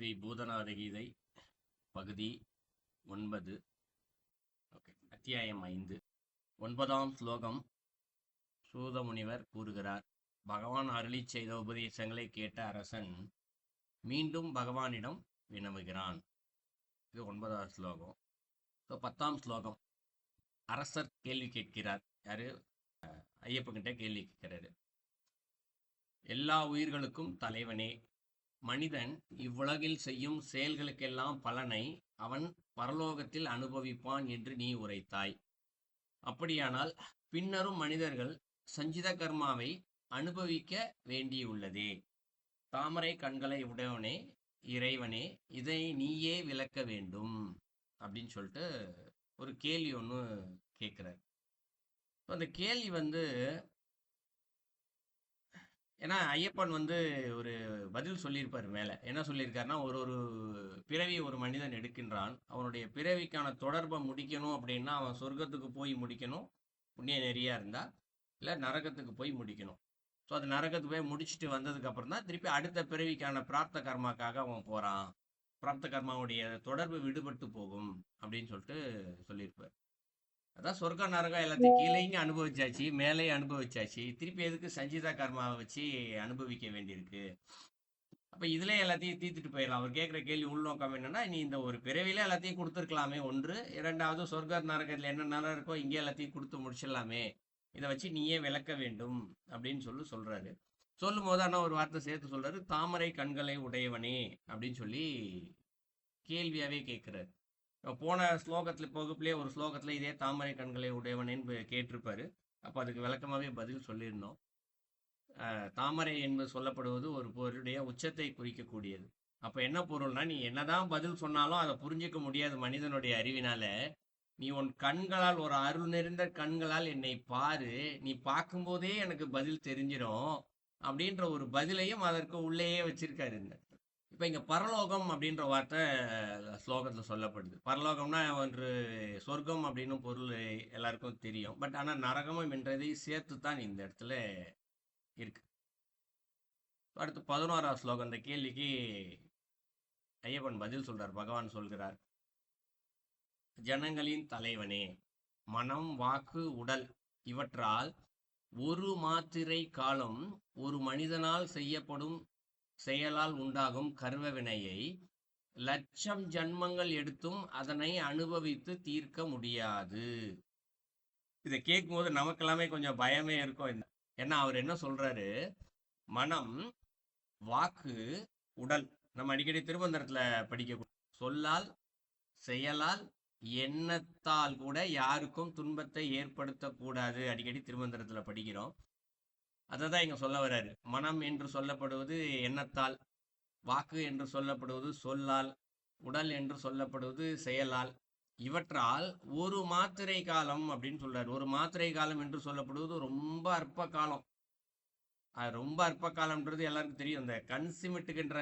ஸ்ரீ பூதநாத கீதை பகுதி 9. அத்தியாயம் 5. 9ஆம் ஸ்லோகம். சூத முனிவர் கூறுகிறார், பகவான் அருளிச் செய்த உபதேசங்களை கேட்ட அரசன் மீண்டும் பகவானிடம் வினவுகிறான். இது 9வது ஸ்லோகம். 10ஆம் ஸ்லோகம். அரசர் கேள்வி கேட்கிறார். யாரு? ஐயப்பன்கிட்ட கேள்வி கேட்கிறாரு. எல்லா உயிர்களுக்கும் தலைவனே, மனிதன் இவ்வுலகில் செய்யும் செயல்களுக்கெல்லாம் பலனை அவன் பரலோகத்தில் அனுபவிப்பான் என்று நீ உரைத்தாய். அப்படியானால் பின்னரும் மனிதர்கள் சஞ்சித கர்மாவை அனுபவிக்க வேண்டியுள்ளதே. தாமரை கண்களை உடையவனே, இறைவனே, இதை நீயே விளக்க வேண்டும் அப்படின்னு சொல்லிட்டு ஒரு கேள்வி ஒன்று கேட்குறார். அந்த கேள்வி ஏன்னா ஐயப்பன் ஒரு பதில் சொல்லியிருப்பார். மேலே என்ன சொல்லியிருக்காருன்னா, ஒரு பிறவி ஒரு மனிதன் எடுக்கின்றான். அவனுடைய பிறவிக்கான தொடர்பை முடிக்கணும் அப்படின்னா அவன் சொர்க்கத்துக்கு போய் முடிக்கணும், புண்ணிய நெறியாக இருந்தால், இல்லை நரகத்துக்கு போய் முடிக்கணும். ஸோ அது நரகத்துக்கு போய் முடிச்சுட்டு வந்ததுக்கப்புறம் தான் திருப்பி அடுத்த பிறவிக்கான பிராப்த கர்மாக்காக அவன் போகிறான். பிராப்த கர்மாவுடைய தொடர்பு விடுபட்டு போகும் அப்படின்னு சொல்லிட்டு சொல்லியிருப்பார். அதான் சொர்க்க நரகம் எல்லாத்தையும் கீழேயும் அனுபவிச்சாச்சு, மேலேயும் அனுபவிச்சாச்சு, திருப்பி எதுக்கு சஞ்சிதா கர்மாவை வச்சு அனுபவிக்க வேண்டியிருக்கு? அப்ப இதுல எல்லாத்தையும் தீர்த்துட்டு போயிடலாம். அவர் கேட்குற கேள்வி உள்நோக்கம் என்னன்னா, நீ இந்த ஒரு பிறவில எல்லாத்தையும் கொடுத்துருக்கலாமே ஒன்று, இரண்டாவது சொர்க்க நரகத்துல என்ன நரம் இருக்கோ இங்கே எல்லாத்தையும் கொடுத்து முடிச்சிடலாமே, இதை வச்சு நீயே விளக்க வேண்டும் அப்படின்னு சொல்றாரு. சொல்லும் போது ஆனால் ஒரு வார்த்தை சேர்த்து சொல்றாரு, தாமரை கண்களை உடையவனே அப்படின்னு சொல்லி கேள்வியாவே கேட்கிறாரு. போன ஸ்லோகத்தில் வகுப்புலேயே ஒரு ஸ்லோகத்தில் இதே தாமரை கண்களை உடையவனேன்னு கேட்டிருப்பாரு. அப்போ அதுக்கு விளக்கமாகவே பதில் சொல்லியிருந்தோம். தாமரை என்பது சொல்லப்படுவது ஒரு பொருளுடைய உச்சத்தை குறிக்கக்கூடியது. அப்போ என்ன பொருள்னா, நீ என்னதான் பதில் சொன்னாலும் அதை புரிஞ்சிக்க முடியாது மனிதனுடைய அறிவினால. நீ உன் கண்களால், ஒரு அருள் நிறைந்த கண்களால் என்னை பாரு, நீ பார்க்கும்போதே எனக்கு பதில் தெரிஞ்சிடும் அப்படின்ற ஒரு பதிலையும் அதற்கு உள்ளேயே வச்சிருக்காரு. இப்போ இங்கே பரலோகம் அப்படின்ற வார்த்தை ஸ்லோகத்தில் சொல்லப்படுது. பரலோகம்னா ஒன்று சொர்க்கம் அப்படின்னு பொருள் எல்லாருக்கும் தெரியும். பட் ஆனால் நரகமும் என்றதை சேர்த்து தான் இந்த இடத்துல இருக்கு. அடுத்து 11ஆவது ஸ்லோகம். இந்த கேள்விக்கு ஐயப்பன் பதில் சொல்றார். பகவான் சொல்கிறார், ஜனங்களின் தலைவனே, மனம், வாக்கு, உடல் இவற்றால் ஒரு மாத்திரை காலம் ஒரு மனிதனால் செய்யப்படும் செயலால் உண்டாகும் கர்வ வினையை லட்சம் ஜன்மங்கள் எடுத்தும் அதனை அனுபவித்து தீர்க்க முடியாது. இதை கேட்கும் போது நமக்கு எல்லாமே கொஞ்சம் பயமே இருக்கும். ஏன்னா அவர் என்ன சொல்றாரு, மனம், வாக்கு, உடல், நம்ம அடிக்கடி திருமந்திரத்துல படிக்க, சொல்லால், செயலால், எண்ணத்தால் கூட யாருக்கும் துன்பத்தை ஏற்படுத்தக்கூடாது அடிக்கடி திருமந்திரத்துல படிக்கிறோம். அதை தான் இங்கே சொல்ல வர்றாரு. மனம் என்று சொல்லப்படுவது எண்ணத்தால், வாக்கு என்று சொல்லப்படுவது சொல்லால், உடல் என்று சொல்லப்படுவது செயலால், இவற்றால் ஒரு மாத்திரை காலம் அப்படின்னு சொல்றாரு. ஒரு மாத்திரை காலம் என்று சொல்லப்படுவது ரொம்ப அற்ப காலம். ரொம்ப அற்ப காலம்ன்றது எல்லாருக்கும் தெரியும். இந்த கண் சிமிட்டுகின்ற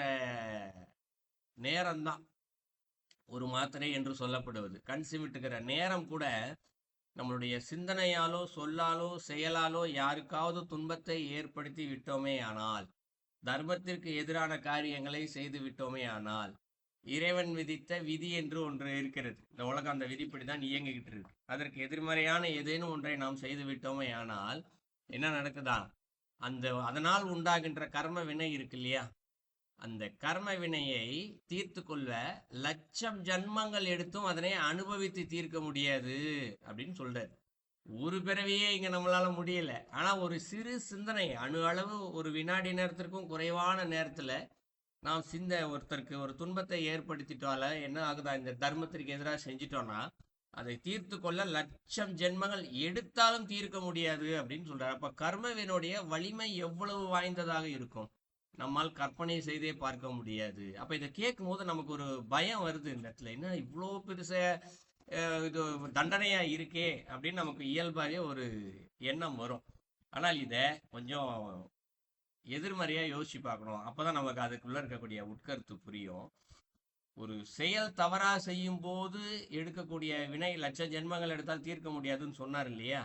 நேரம்தான் ஒரு மாத்திரை என்று சொல்லப்படுவது. கண் சிமிட்டுகிற நேரம் கூட நம்மளுடைய சிந்தனையாலோ சொல்லாலோ செயலாலோ யாருக்காவது துன்பத்தை ஏற்படுத்தி விட்டோமே ஆனால், தர்மத்திற்கு எதிரான காரியங்களை செய்து விட்டோமே ஆனால், இறைவன் விதித்த விதி என்று ஒன்று இருக்கிறது. இந்த உலகம் அந்த விதிப்படி தான் இயங்கிக்கிட்டு இருக்கு. அதற்கு எதிர்மறையான ஏதேனும் ஒன்றை நாம் செய்து விட்டோமே ஆனால் என்ன நடக்குதா, அதனால் உண்டாகின்ற கர்ம வினை இருக்கு இல்லையா, அந்த கர்ம வினையை தீர்த்து கொள்ள லட்சம் ஜன்மங்கள் எடுத்தும் அதனை அனுபவித்து தீர்க்க முடியாது அப்படின்னு சொல்றாரு. ஒரு பிறவியே இங்க நம்மளால முடியல. ஆனா ஒரு சிறு சிந்தனை, அணு அளவு, ஒரு வினாடி நேரத்திற்கும் குறைவான நேரத்துல நாம் ஒருத்தருக்கு ஒரு துன்பத்தை ஏற்படுத்திட்டோம்ல, என்ன ஆகுதா, இந்த தர்மத்திற்கு எதிராக செஞ்சிட்டோம்னா அதை தீர்த்து கொள்ள லட்சம் ஜென்மங்கள் எடுத்தாலும் தீர்க்க முடியாது அப்படின்னு சொல்றாரு. அப்ப கர்மவினுடைய வலிமை எவ்வளவு வாய்ந்ததாக இருக்கும், நம்மால் கற்பனை செய்தே பார்க்க முடியாது. அப்ப இதை கேட்கும் போது நமக்கு ஒரு பயம் வருது. இந்த இடத்துல என்ன இவ்வளோ பெருச இது தண்டனையா இருக்கே அப்படின்னு நமக்கு இயல்பாகவே ஒரு எண்ணம் வரும். ஆனால் இதை கொஞ்சம் எதிர்மறையா யோசிச்சு பார்க்கணும். அப்பதான் நமக்கு அதுக்குள்ள இருக்கக்கூடிய உட்கருத்து புரியும். ஒரு செயல் தவறா செய்யும் போது எடுக்கக்கூடிய வினை லட்ச ஜென்மங்கள் எடுத்தால் தீர்க்க முடியாதுன்னு சொன்னார் இல்லையா.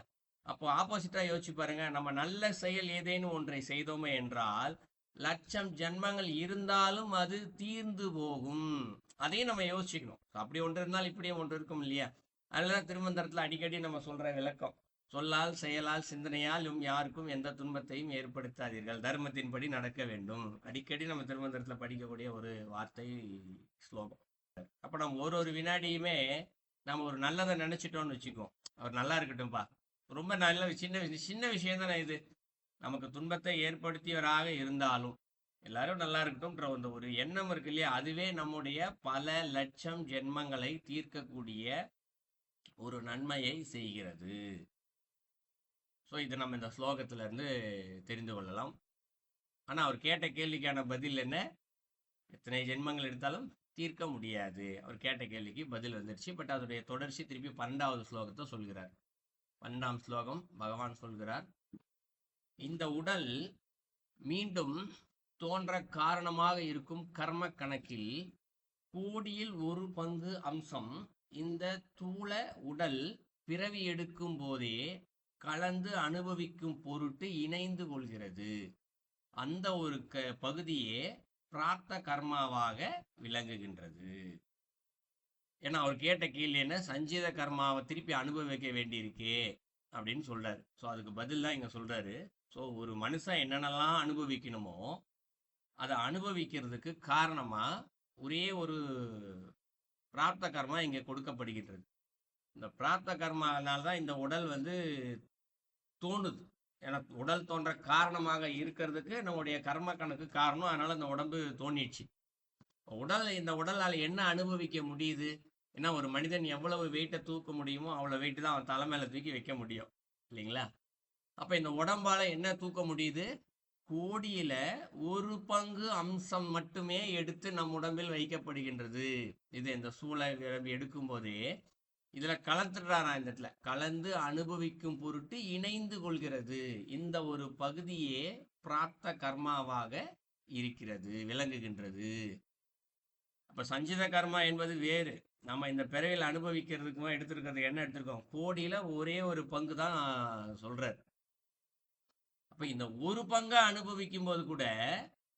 அப்போ ஆப்போசிட்டா யோசிச்சு பாருங்க, நம்ம நல்ல செயல் ஏதேனும் ஒன்றை செய்தோமே என்றால் லட்சம் ஜென்மங்கள் இருந்தாலும் அது தீர்ந்து போகும். அதையும் நம்ம யோசிச்சுக்கணும். அப்படி ஒன்று இருந்தால் இப்படியே ஒன்று இருக்கும் இல்லையா? அதுலதான் திருமந்திரத்துல அடிக்கடி நம்ம சொல்ற விளக்கம். சொல்லால் செயலால் சிந்தனையாலும் யாருக்கும் எந்த துன்பத்தையும் ஏற்படுத்தாதீர்கள், தர்மத்தின்படி நடக்க வேண்டும். அடிக்கடி நம்ம திருமந்திரத்துல படிக்கக்கூடிய ஒரு வார்த்தை, ஸ்லோகம். அப்ப நம்ம ஒரு ஒரு வினாடியுமே நம்ம ஒரு நல்லதை நினைச்சிட்டோம்னு வச்சுக்கோம், அவர் நல்லா இருக்கட்டும்பா, ரொம்ப நல்ல சின்ன சின்ன விஷயம் தானே இது. நமக்கு துன்பத்தை ஏற்படுத்தியவராக இருந்தாலும் எல்லாரும் நல்லா இருக்கட்டும்ன்ற அந்த ஒரு எண்ணம் இருக்கு இல்லையா, அதுவே நம்முடைய பல லட்சம் ஜென்மங்களை தீர்க்கக்கூடிய ஒரு நன்மையை செய்கிறது. ஸோ இது நம்ம இந்த ஸ்லோகத்துல இருந்து தெரிந்து கொள்ளலாம். ஆனா அவர் கேட்ட கேள்விக்கான பதில் என்ன? எத்தனை ஜென்மங்கள் எடுத்தாலும் தீர்க்க முடியாது. அவர் கேட்ட கேள்விக்கு பதில் வந்துருச்சு. பட் அதோடைய தொடர்ச்சி திருப்பி 12வது ஸ்லோகத்தை சொல்கிறார். 12ஆம் ஸ்லோகம் பகவான் சொல்கிறார், இந்த உடல் மீண்டும் தோன்ற காரணமாக இருக்கும் கர்ம கணக்கில் கோடியில் ஒரு பங்கு அம்சம் இந்த தூள உடல் பிறவி எடுக்கும் போதே கலந்து அனுபவிக்கும் பொருட்டு இணைந்து கொள்கிறது. அந்த ஒரு பகுதியே பிரார்த்த கர்மாவாக விளங்குகின்றது. ஏன்னா அவர் கேட்ட கேள்வி என்ன, சஞ்சித கர்மாவை திருப்பி அனுபவிக்க வேண்டியிருக்கே அப்படின்னு சொல்றாரு. ஸோ அதுக்கு பதில் தான் இங்க சொல்றாரு. ஸோ ஒரு மனுஷன் என்னென்னலாம் அனுபவிக்கணுமோ அதை அனுபவிக்கிறதுக்கு காரணமா ஒரே ஒரு பிரார்த்த கர்மா இங்க கொடுக்கப்படுகின்றது. இந்த பிரார்த்த கர்மானால்தான் இந்த உடல் தோணுது. ஏன்னா உடல் தோன்ற காரணமாக இருக்கிறதுக்கு நம்முடைய கர்ம கணக்கு காரணம். அதனால இந்த உடம்பு தோணிடுச்சு. இந்த உடலால் என்ன அனுபவிக்க முடியுது? ஏன்னா ஒரு மனிதன் எவ்வளவு வெயிட்டை தூக்க முடியுமோ அவ்வளவு வெயிட் தான் அவன் தலை மேல தூக்கி வைக்க முடியும் இல்லைங்களா? அப்ப இந்த உடம்பால என்ன தூக்க முடியுது? கோடியில ஒரு பங்கு அம்சம் மட்டுமே எடுத்து நம் உடம்பில் வைக்கப்படுகின்றது. இது இந்த சூளை எடுக்கும் போதே இதுல கலந்துடுறாரா, இந்த இடத்துல கலந்து அனுபவிக்கும் பொருட்டு இணைந்து கொள்கிறது. இந்த ஒரு பகுதியே பிரார்த்த கர்மாவாக இருக்கிறது, விளங்குகின்றது. அப்ப சஞ்சித கர்மா என்பது வேறு. நம்ம இந்த பிறவியில் அனுபவிக்கிறதுக்குமா எடுத்திருக்கிறது என்ன எடுத்திருக்கோம்? கோடியில ஒரே ஒரு பங்கு தான் சொல்றார். அப்ப இந்த ஒரு பங்கை அனுபவிக்கும் போது கூட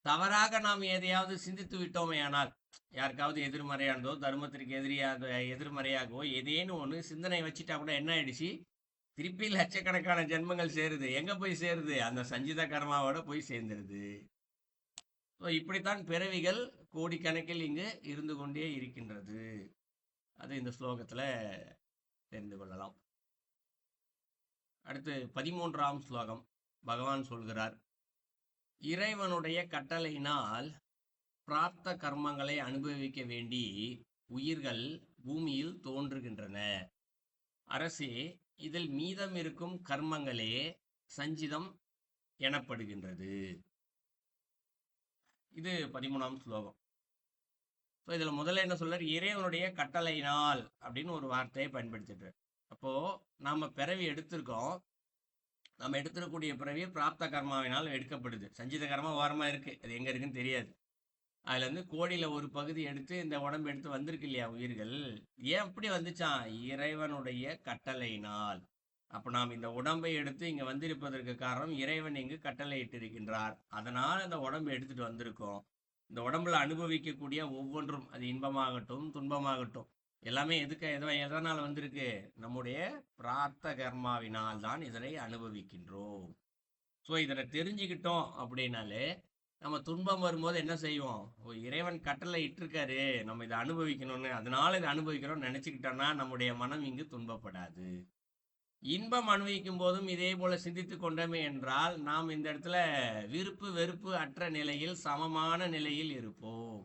தவறாக நாம் எதையாவது சிந்தித்து விட்டோமே ஆனால், யாருக்காவது எதிர்மறையானதோ தர்மத்திற்கு எதிர்மறையாகவோ ஏதேனும் ஒன்று சிந்தனை வச்சுட்டா கூட என்ன ஆயிடுச்சு, திருப்பி லட்சக்கணக்கான ஜென்மங்கள் சேருது. எங்க போய் சேருது? அந்த சஞ்சித கர்மாவோட போய் சேர்ந்துருது. இப்படித்தான் பிறவிகள் கோடிக்கணக்கில் இங்கு இருந்து கொண்டே இருக்கின்றது. அது இந்த ஸ்லோகத்துல தெரிந்து கொள்ளலாம். அடுத்து 13ஆம் ஸ்லோகம் பகவான் சொல்கிறார், இறைவனுடைய கட்டளையினால் பிரார்த்த கர்மங்களை அனுபவிக்க வேண்டி உயிர்கள் பூமியில் தோன்றுகின்றன. அரசே, இதில் மீதம் இருக்கும் கர்மங்களே சஞ்சிதம் எனப்படுகின்றது. இது 13ஆம் ஸ்லோகம். இதுல முதல்ல என்ன சொல்றாரு? இறைவனுடைய கட்டளையினால் அப்படின்னு ஒரு வார்த்தையை பயன்படுத்திட்டு, அப்போ நாம பிறவி எடுத்திருக்கோம். நம்ம எடுத்துக்கூடிய பிறவி பிராப்த கர்மாவினால் எடுக்கப்படுது. சஞ்சித கர்மா ஓரமா இருக்கு, அது எங்க இருக்குன்னு தெரியாது. அதுல இருந்து கோடியில ஒரு பகுதி எடுத்து இந்த உடம்பு எடுத்து வந்திருக்கு இல்லையா உயிர்கள். ஏன் அப்படி வந்துச்சான்? இறைவனுடைய கட்டளையினால். அப்ப நாம் இந்த உடம்பை எடுத்து இங்க வந்திருப்பதற்கு காரணம் இறைவன் இங்கு கட்டளை இட்டிருக்கின்றார். அதனால் இந்த உடம்பை எடுத்துட்டு வந்திருக்கோம். இந்த உடம்புல அனுபவிக்கக்கூடிய ஒவ்வொன்றும், அது இன்பமாகட்டும் துன்பமாகட்டும், எல்லாமே எதனால் வந்திருக்கு? நம்முடைய பிரார்த்த கர்மாவினால் தான் இதனை அனுபவிக்கின்றோம். ஸோ இதனை தெரிஞ்சுக்கிட்டோம் அப்படின்னாலே நம்ம துன்பம் வரும்போது என்ன செய்வோம்? இறைவன் கட்டளை இட்டிருக்காரு, நம்ம இதை அனுபவிக்கணும்னு, அதனால இதை அனுபவிக்கிறோம்னு நினைச்சுக்கிட்டோம்னா நம்முடைய மனம் இங்கு துன்பப்படாது. இன்பம் அனுபவிக்கும் போதும் இதே போல சிந்தித்து கொண்டோமே என்றால் நாம் இந்த இடத்துல விருப்பு வெறுப்பு அற்ற நிலையில் சமமான நிலையில் இருப்போம்.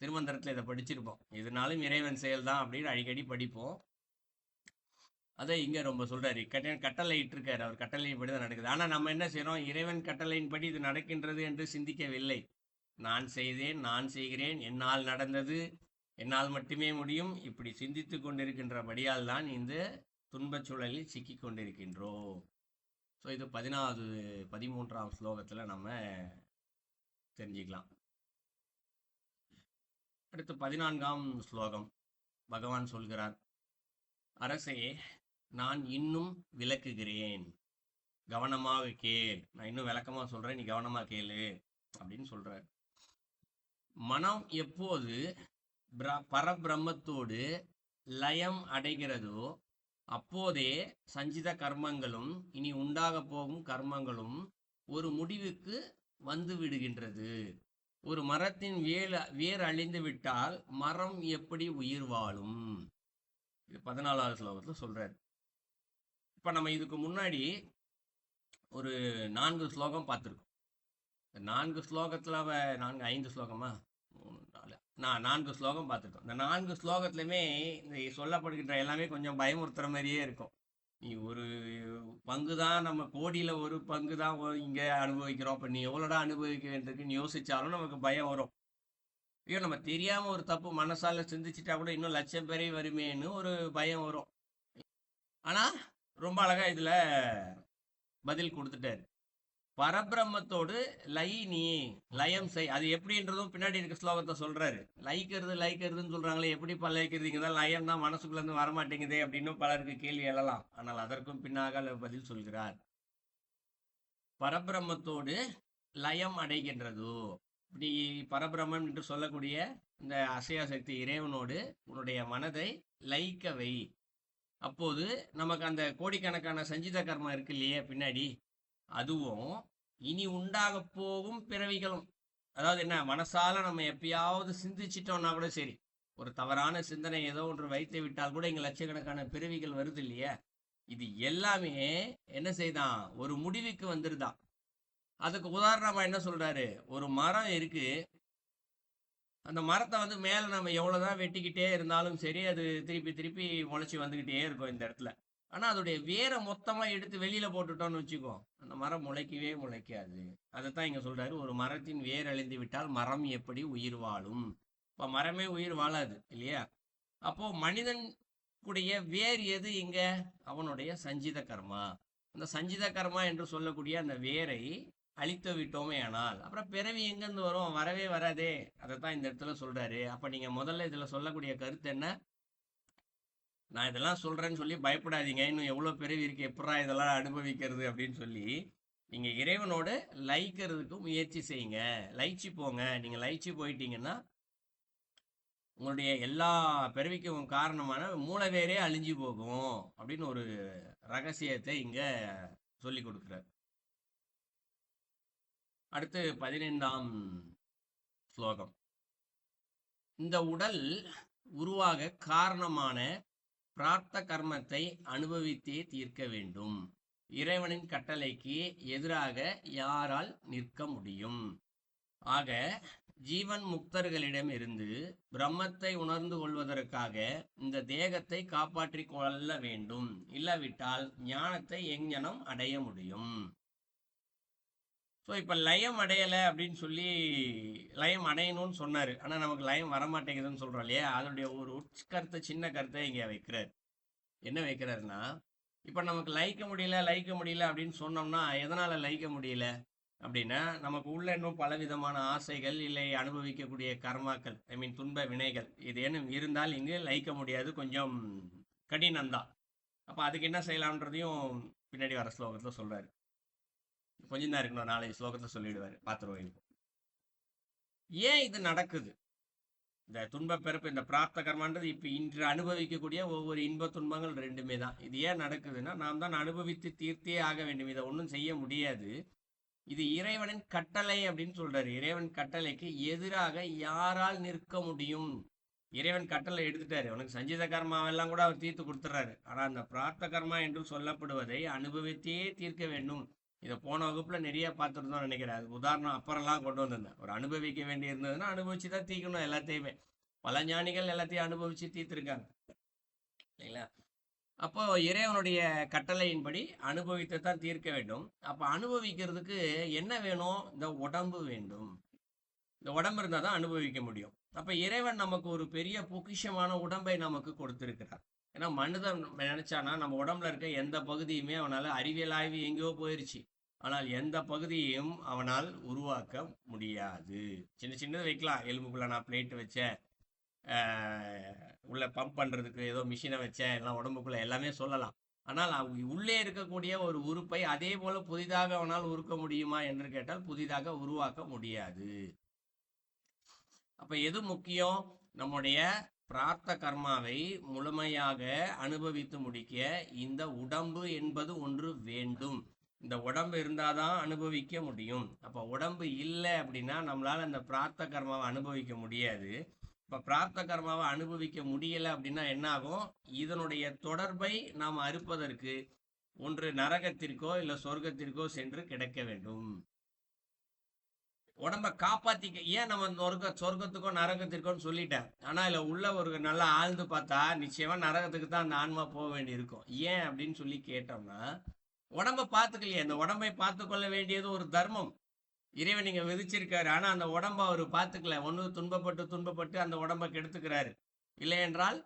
திருமந்திரத்துல இதை படிச்சிருப்போம். இதனாலும் இறைவன் செயல்தான் அப்படின்னு அடிக்கடி படிப்போம். அதை இங்க ரொம்ப சொல்றாரு, கட்டளை இட்டிருக்காரு, அவர் கட்டளையின்படிதான் நடக்குது. ஆனா நம்ம என்ன செய்யறோம்? இறைவன் கட்டளையின்படி இது நடக்கின்றது என்று சிந்திக்கவில்லை. நான் செய்தேன், நான் செய்கிறேன், என்னால் நடந்தது, என்னால் மட்டுமே முடியும், இப்படி சிந்தித்து கொண்டிருக்கின்றபடியால் தான் இந்த துன்பச் சூழலில் சிக்கி கொண்டிருக்கின்றோம். ஸோ இது 13ஆம் ஸ்லோகத்துல நம்ம தெரிஞ்சுக்கலாம். அடுத்து 14ஆம் ஸ்லோகம் பகவான் சொல்கிறார், அரசே, நான் இன்னும் விளக்குகிறேன், கவனமாக கேள். நான் இன்னும் விளக்கமா சொல்றேன், நீ கவனமா கேளு. அப்படின்னு சொல்றாரு. மனம் எப்போது பரபிரம்மத்தோடு லயம் அடைகிறதோ அப்போதே சஞ்சித கர்மங்களும் இனி உண்டாக போகும் கர்மங்களும் ஒரு முடிவுக்கு வந்து விடுகின்றது. ஒரு மரத்தின் வேர் அழிந்து விட்டால் மரம் எப்படி உயிர் வாழும்? இது 14வது ஸ்லோகத்துல சொல்றாரு. இப்ப நம்ம இதுக்கு முன்னாடி ஒரு 4 ஸ்லோகம் பார்த்துருக்கோம். 4 ஸ்லோகத்துல 5 ஸ்லோகமா 4 ஸ்லோகம் பார்த்துருக்கோம். இந்த 4 ஸ்லோகத்துலையுமே இந்த சொல்லப்படுகின்ற எல்லாமே கொஞ்சம் பயமுறுத்துற மாதிரியே இருக்கும். நீ ஒரு பங்கு தான், நம்ம கோடியில் ஒரு பங்கு தான் இங்கே அனுபவிக்கிறோம். இப்போ நீ எவ்வளோடா அனுபவிக்க வேண்டியிருக்குன்னு யோசிச்சாலும் நமக்கு பயம் வரும். ஐயோ, நம்ம தெரியாமல் ஒரு தப்பு மனசால சிந்திச்சிட்டா கூட இன்னும் லட்சம் பேரே வருமேன்னு ஒரு பயம் வரும். ஆனால் ரொம்ப அழகா இதில் பதில் கொடுத்துட்டாரு. பரபிரம்மத்தோடு நீ லயம் செய். அது எப்படின்றதும் பின்னாடி இருக்க ஸ்லோகத்தை சொல்றாரு. லைக்கிறதுன்னு சொல்றாங்களே, எப்படி லயிக்கிறதுங்க தான் லயம் தான் மனசுக்குள்ள இருந்து வரமாட்டேங்குதே அப்படின்னு பலருக்கு கேள்வி எழலாம். ஆனால் அதற்கும் பின்னாக பதில் சொல்கிறார். பரபிரம்மத்தோடு லயம் அடைகின்றதோ, இப்படி பரபிரம்மம் என்று சொல்லக்கூடிய இந்த அசையா சக்தி இறைவனோடு உன்னுடைய மனதை லயிக்கவை. அப்போது நமக்கு அந்த கோடிக்கணக்கான சஞ்சித கர்மம் இருக்கு இல்லையே பின்னாடி, அதுவும் இனி உண்டாக போகும் பிறவிகளும், அதாவது என்ன, மனசால நம்ம எப்பயாவது சிந்திச்சிட்டோம்னா கூட சரி, ஒரு தவறான சிந்தனை ஏதோ ஒன்று வைத்து விட்டால் கூட இங்க லட்சக்கணக்கான பிறவிகள் வருது இல்லையா, இது எல்லாமே என்ன செய்தான், ஒரு முடிவுக்கு வந்துருதான். அதுக்கு உதாரணமா என்ன சொல்றாரு, ஒரு மரம் இருக்கு, அந்த மரத்தை வந்து மேல நம்ம எவ்வளவுதான் வெட்டிக்கிட்டே இருந்தாலும் சரி, அது திருப்பி திருப்பி முளைச்சி வந்துகிட்டே இருக்கும் இந்த இடத்துல. ஆனா அதோடைய வேரை மொத்தமா எடுத்து வெளியில போட்டுட்டோம்னு வச்சுக்கோ, அந்த மரம் முளைக்கவே முளைக்காது. அதைத்தான் இங்க சொல்றாரு, ஒரு மரத்தின் வேர் அழிந்து விட்டால் மரம் எப்படி உயிர் வாழும்? இப்ப மரமே உயிர் வாழாது இல்லையா? அப்போ மனிதன் கூடிய வேர் எது இங்க? அவனுடைய சஞ்சித கர்மா. அந்த சஞ்சித கர்மா என்று சொல்லக்கூடிய அந்த வேரை அழித்து விட்டோமே ஆனால் அப்புறம் பிறவி எங்கிருந்து வரும்? வரவே வராதே. அதைத்தான் இந்த இடத்துல சொல்றாரு. அப்ப நீங்க முதல்ல இதுல சொல்லக்கூடிய கருத்து என்ன? நான் இதெல்லாம் சொல்றேன்னு சொல்லி பயப்படாதீங்க, இன்னும் எவ்வளோ பிறவி இருக்கு, எப்படா இதெல்லாம் அனுபவிக்கிறது அப்படின்னு சொல்லி நீங்க இறைவனோட லயிக்கிறதுக்கு முயற்சி செய்யுங்க. லயிச்சு போங்க. நீங்க லயிச்சு போயிட்டீங்கன்னா உங்களுடைய எல்லா பிறவிக்கும் காரணமான மூலவேரே அழிஞ்சு போகும் அப்படின்னு ஒரு ரகசியத்தை இங்க சொல்லி கொடுக்குறார். அடுத்து 15ஆம் ஸ்லோகம். இந்த உடல் உருவாக காரணமான பிரார்த்த கர்மத்தை அனுபவித்தே தீர்க்க வேண்டும். இறைவனின் கட்டளைக்கு எதிராக யாரால் நிற்க முடியும்? ஆக ஜீவன் முக்தர்களிடம் இருந்து பிரம்மத்தை உணர்ந்து கொள்வதற்காக இந்த தேகத்தை காப்பாற்றி கொள்ள வேண்டும். இல்லாவிட்டால் ஞானத்தை எங்ஞனம் அடைய முடியும். ஸோ இப்போ லயம் அடையலை அப்படின்னு சொல்லி லயம் அடையணும்னு சொன்னார். ஆனால் நமக்கு லயம் வரமாட்டேங்குதுன்னு சொல்கிறோம் இல்லையா? அதனுடைய ஒரு உட்கருத்தை, சின்ன கருத்தை இங்கே வைக்கிறார். என்ன வைக்கிறாருன்னா, இப்போ நமக்கு லயிக்க முடியல அப்படின்னு சொன்னோம்னா எதனால் லயிக்க முடியல அப்படின்னா, நமக்கு உள்ள இன்னும் பலவிதமான ஆசைகள், இல்லை அனுபவிக்கக்கூடிய கர்மாக்கள், ஐ மீன் துன்ப வினைகள், இது என்ன இருந்தால் இங்கு லயிக்க முடியாது, கொஞ்சம் கடினம்தான். அப்போ அதுக்கு என்ன செய்யலாம்ன்றதையும் பின்னாடி வர ஸ்லோகத்தில் சொல்கிறாரு. கொஞ்சம் தான் இருக்கணும், 4 ஸ்லோகத்தை சொல்லிடுவாரு, பார்த்துருவோம். ஏன் இது நடக்குது? இந்த துன்ப பிறப்பு, இந்த பிராப்த கர்மான்றது இப்போ இன்று அனுபவிக்கக்கூடிய ஒவ்வொரு இன்ப துன்பங்கள் ரெண்டுமே தான். இது ஏன் நடக்குதுன்னா, நாம் தான் அனுபவித்து தீர்த்தே ஆக வேண்டும். இதை ஒன்றும் செய்ய முடியாது. இது இறைவனின் கட்டளை அப்படின்னு சொல்றாரு. இறைவன் கட்டளைக்கு எதிராக யாரால் நிற்க முடியும்? இறைவன் கட்டளை எடுத்துட்டாரு, அவனுக்கு சஞ்சித கர்மாவெல்லாம் கூட அவர் தீர்த்து கொடுத்துறாரு. ஆனா அந்த பிரார்த்த கர்மா என்று சொல்லப்படுவதை அனுபவித்தே தீர்க்க வேண்டும். இதை போன வகுப்புல நிறைய பார்த்துருந்தோம் நினைக்கிறேன். அது உதாரணம் அப்புறம்லாம் கொண்டு வந்திருந்தேன். ஒரு அனுபவிக்க வேண்டி இருந்ததுன்னா அனுபவிச்சு தான் தீர்க்கணும் எல்லாத்தையுமே. பல ஞானிகள் எல்லாத்தையும் அனுபவிச்சு தீர்த்திருக்காங்க இல்லைங்களா? அப்போ இறைவனுடைய கட்டளையின்படி அனுபவித்து தான் தீர்க்க வேண்டும். அப்போ அனுபவிக்கிறதுக்கு என்ன வேணும்? இந்த உடம்பு வேண்டும். இந்த உடம்பு இருந்தால் தான் அனுபவிக்க முடியும். அப்போ இறைவன் நமக்கு ஒரு பெரிய பொக்கிஷமான உடம்பை நமக்கு கொடுத்திருக்கிறார். ஏன்னா மனிதன் நினைச்சானா நம்ம உடம்புல இருக்க எந்த பகுதியுமே அவனால், அறிவியல் ஆய்வு எங்கேயோ போயிருச்சு, ஆனால் எந்த பகுதியையும் அவனால் உருவாக்க முடியாது. சின்ன சின்னது வைக்கலாம், எலும்புக்குள்ள நான் பிளேட் வச்சேன், உள்ள பம்ப் பண்ணுறதுக்கு ஏதோ மிஷினை வச்சேன், எல்லாம் உடம்புக்குள்ள எல்லாமே சொல்லலாம். ஆனால் உள்ளே இருக்கக்கூடிய ஒரு உறுப்பை அதே போல புதிதாக அவனால் உருக்க முடியுமா என்று கேட்டால் புதிதாக உருவாக்க முடியாது. அப்ப எது முக்கியம்? நம்முடைய பிரார்த்த கர்மாவை முழுமையாக அனுபவித்து முடிக்க இந்த உடம்பு என்பது ஒன்று வேண்டும். இந்த உடம்பு இருந்தாதான் அனுபவிக்க முடியும். அப்ப உடம்பு இல்லை அப்படின்னா நம்மளால அந்த பிரார்த்த கர்மாவை அனுபவிக்க முடியாது. இப்ப பிரார்த்த கர்மாவை அனுபவிக்க முடியல அப்படின்னா என்ன ஆகும்? இதனுடைய தொடர்பை நாம் அறுப்பதற்கு ஒன்று நரகத்திற்கோ இல்ல சொர்க்கத்திற்கோ சென்று கிடக்க வேண்டும். உடம்ப காப்பாத்திக்க ஏன் நம்ம சொர்க்கத்துக்கோ நரகத்திற்கோன்னு சொல்லிட்டேன். ஆனா இல்ல உள்ள ஒரு நல்லா ஆழ்ந்து பார்த்தா நிச்சயமா நரகத்துக்கு தான் அந்த ஆன்மா போக வேண்டி இருக்கும். ஏன் அப்படின்னு சொல்லி கேட்டோம்னா, உடம்ப பார்த்துக்கலையே. அந்த உடம்பை பார்த்து கொள்ள வேண்டியது ஒரு தர்மம். இறைவன் நீங்க விதிச்சிருக்காரு. ஆனா அந்த உடம்ப அவர் பார்த்துக்கல. ஒண்ணு துன்பப்பட்டு அந்த உடம்ப கெடுத்துக்கிறாரு. இல்லை என்றால்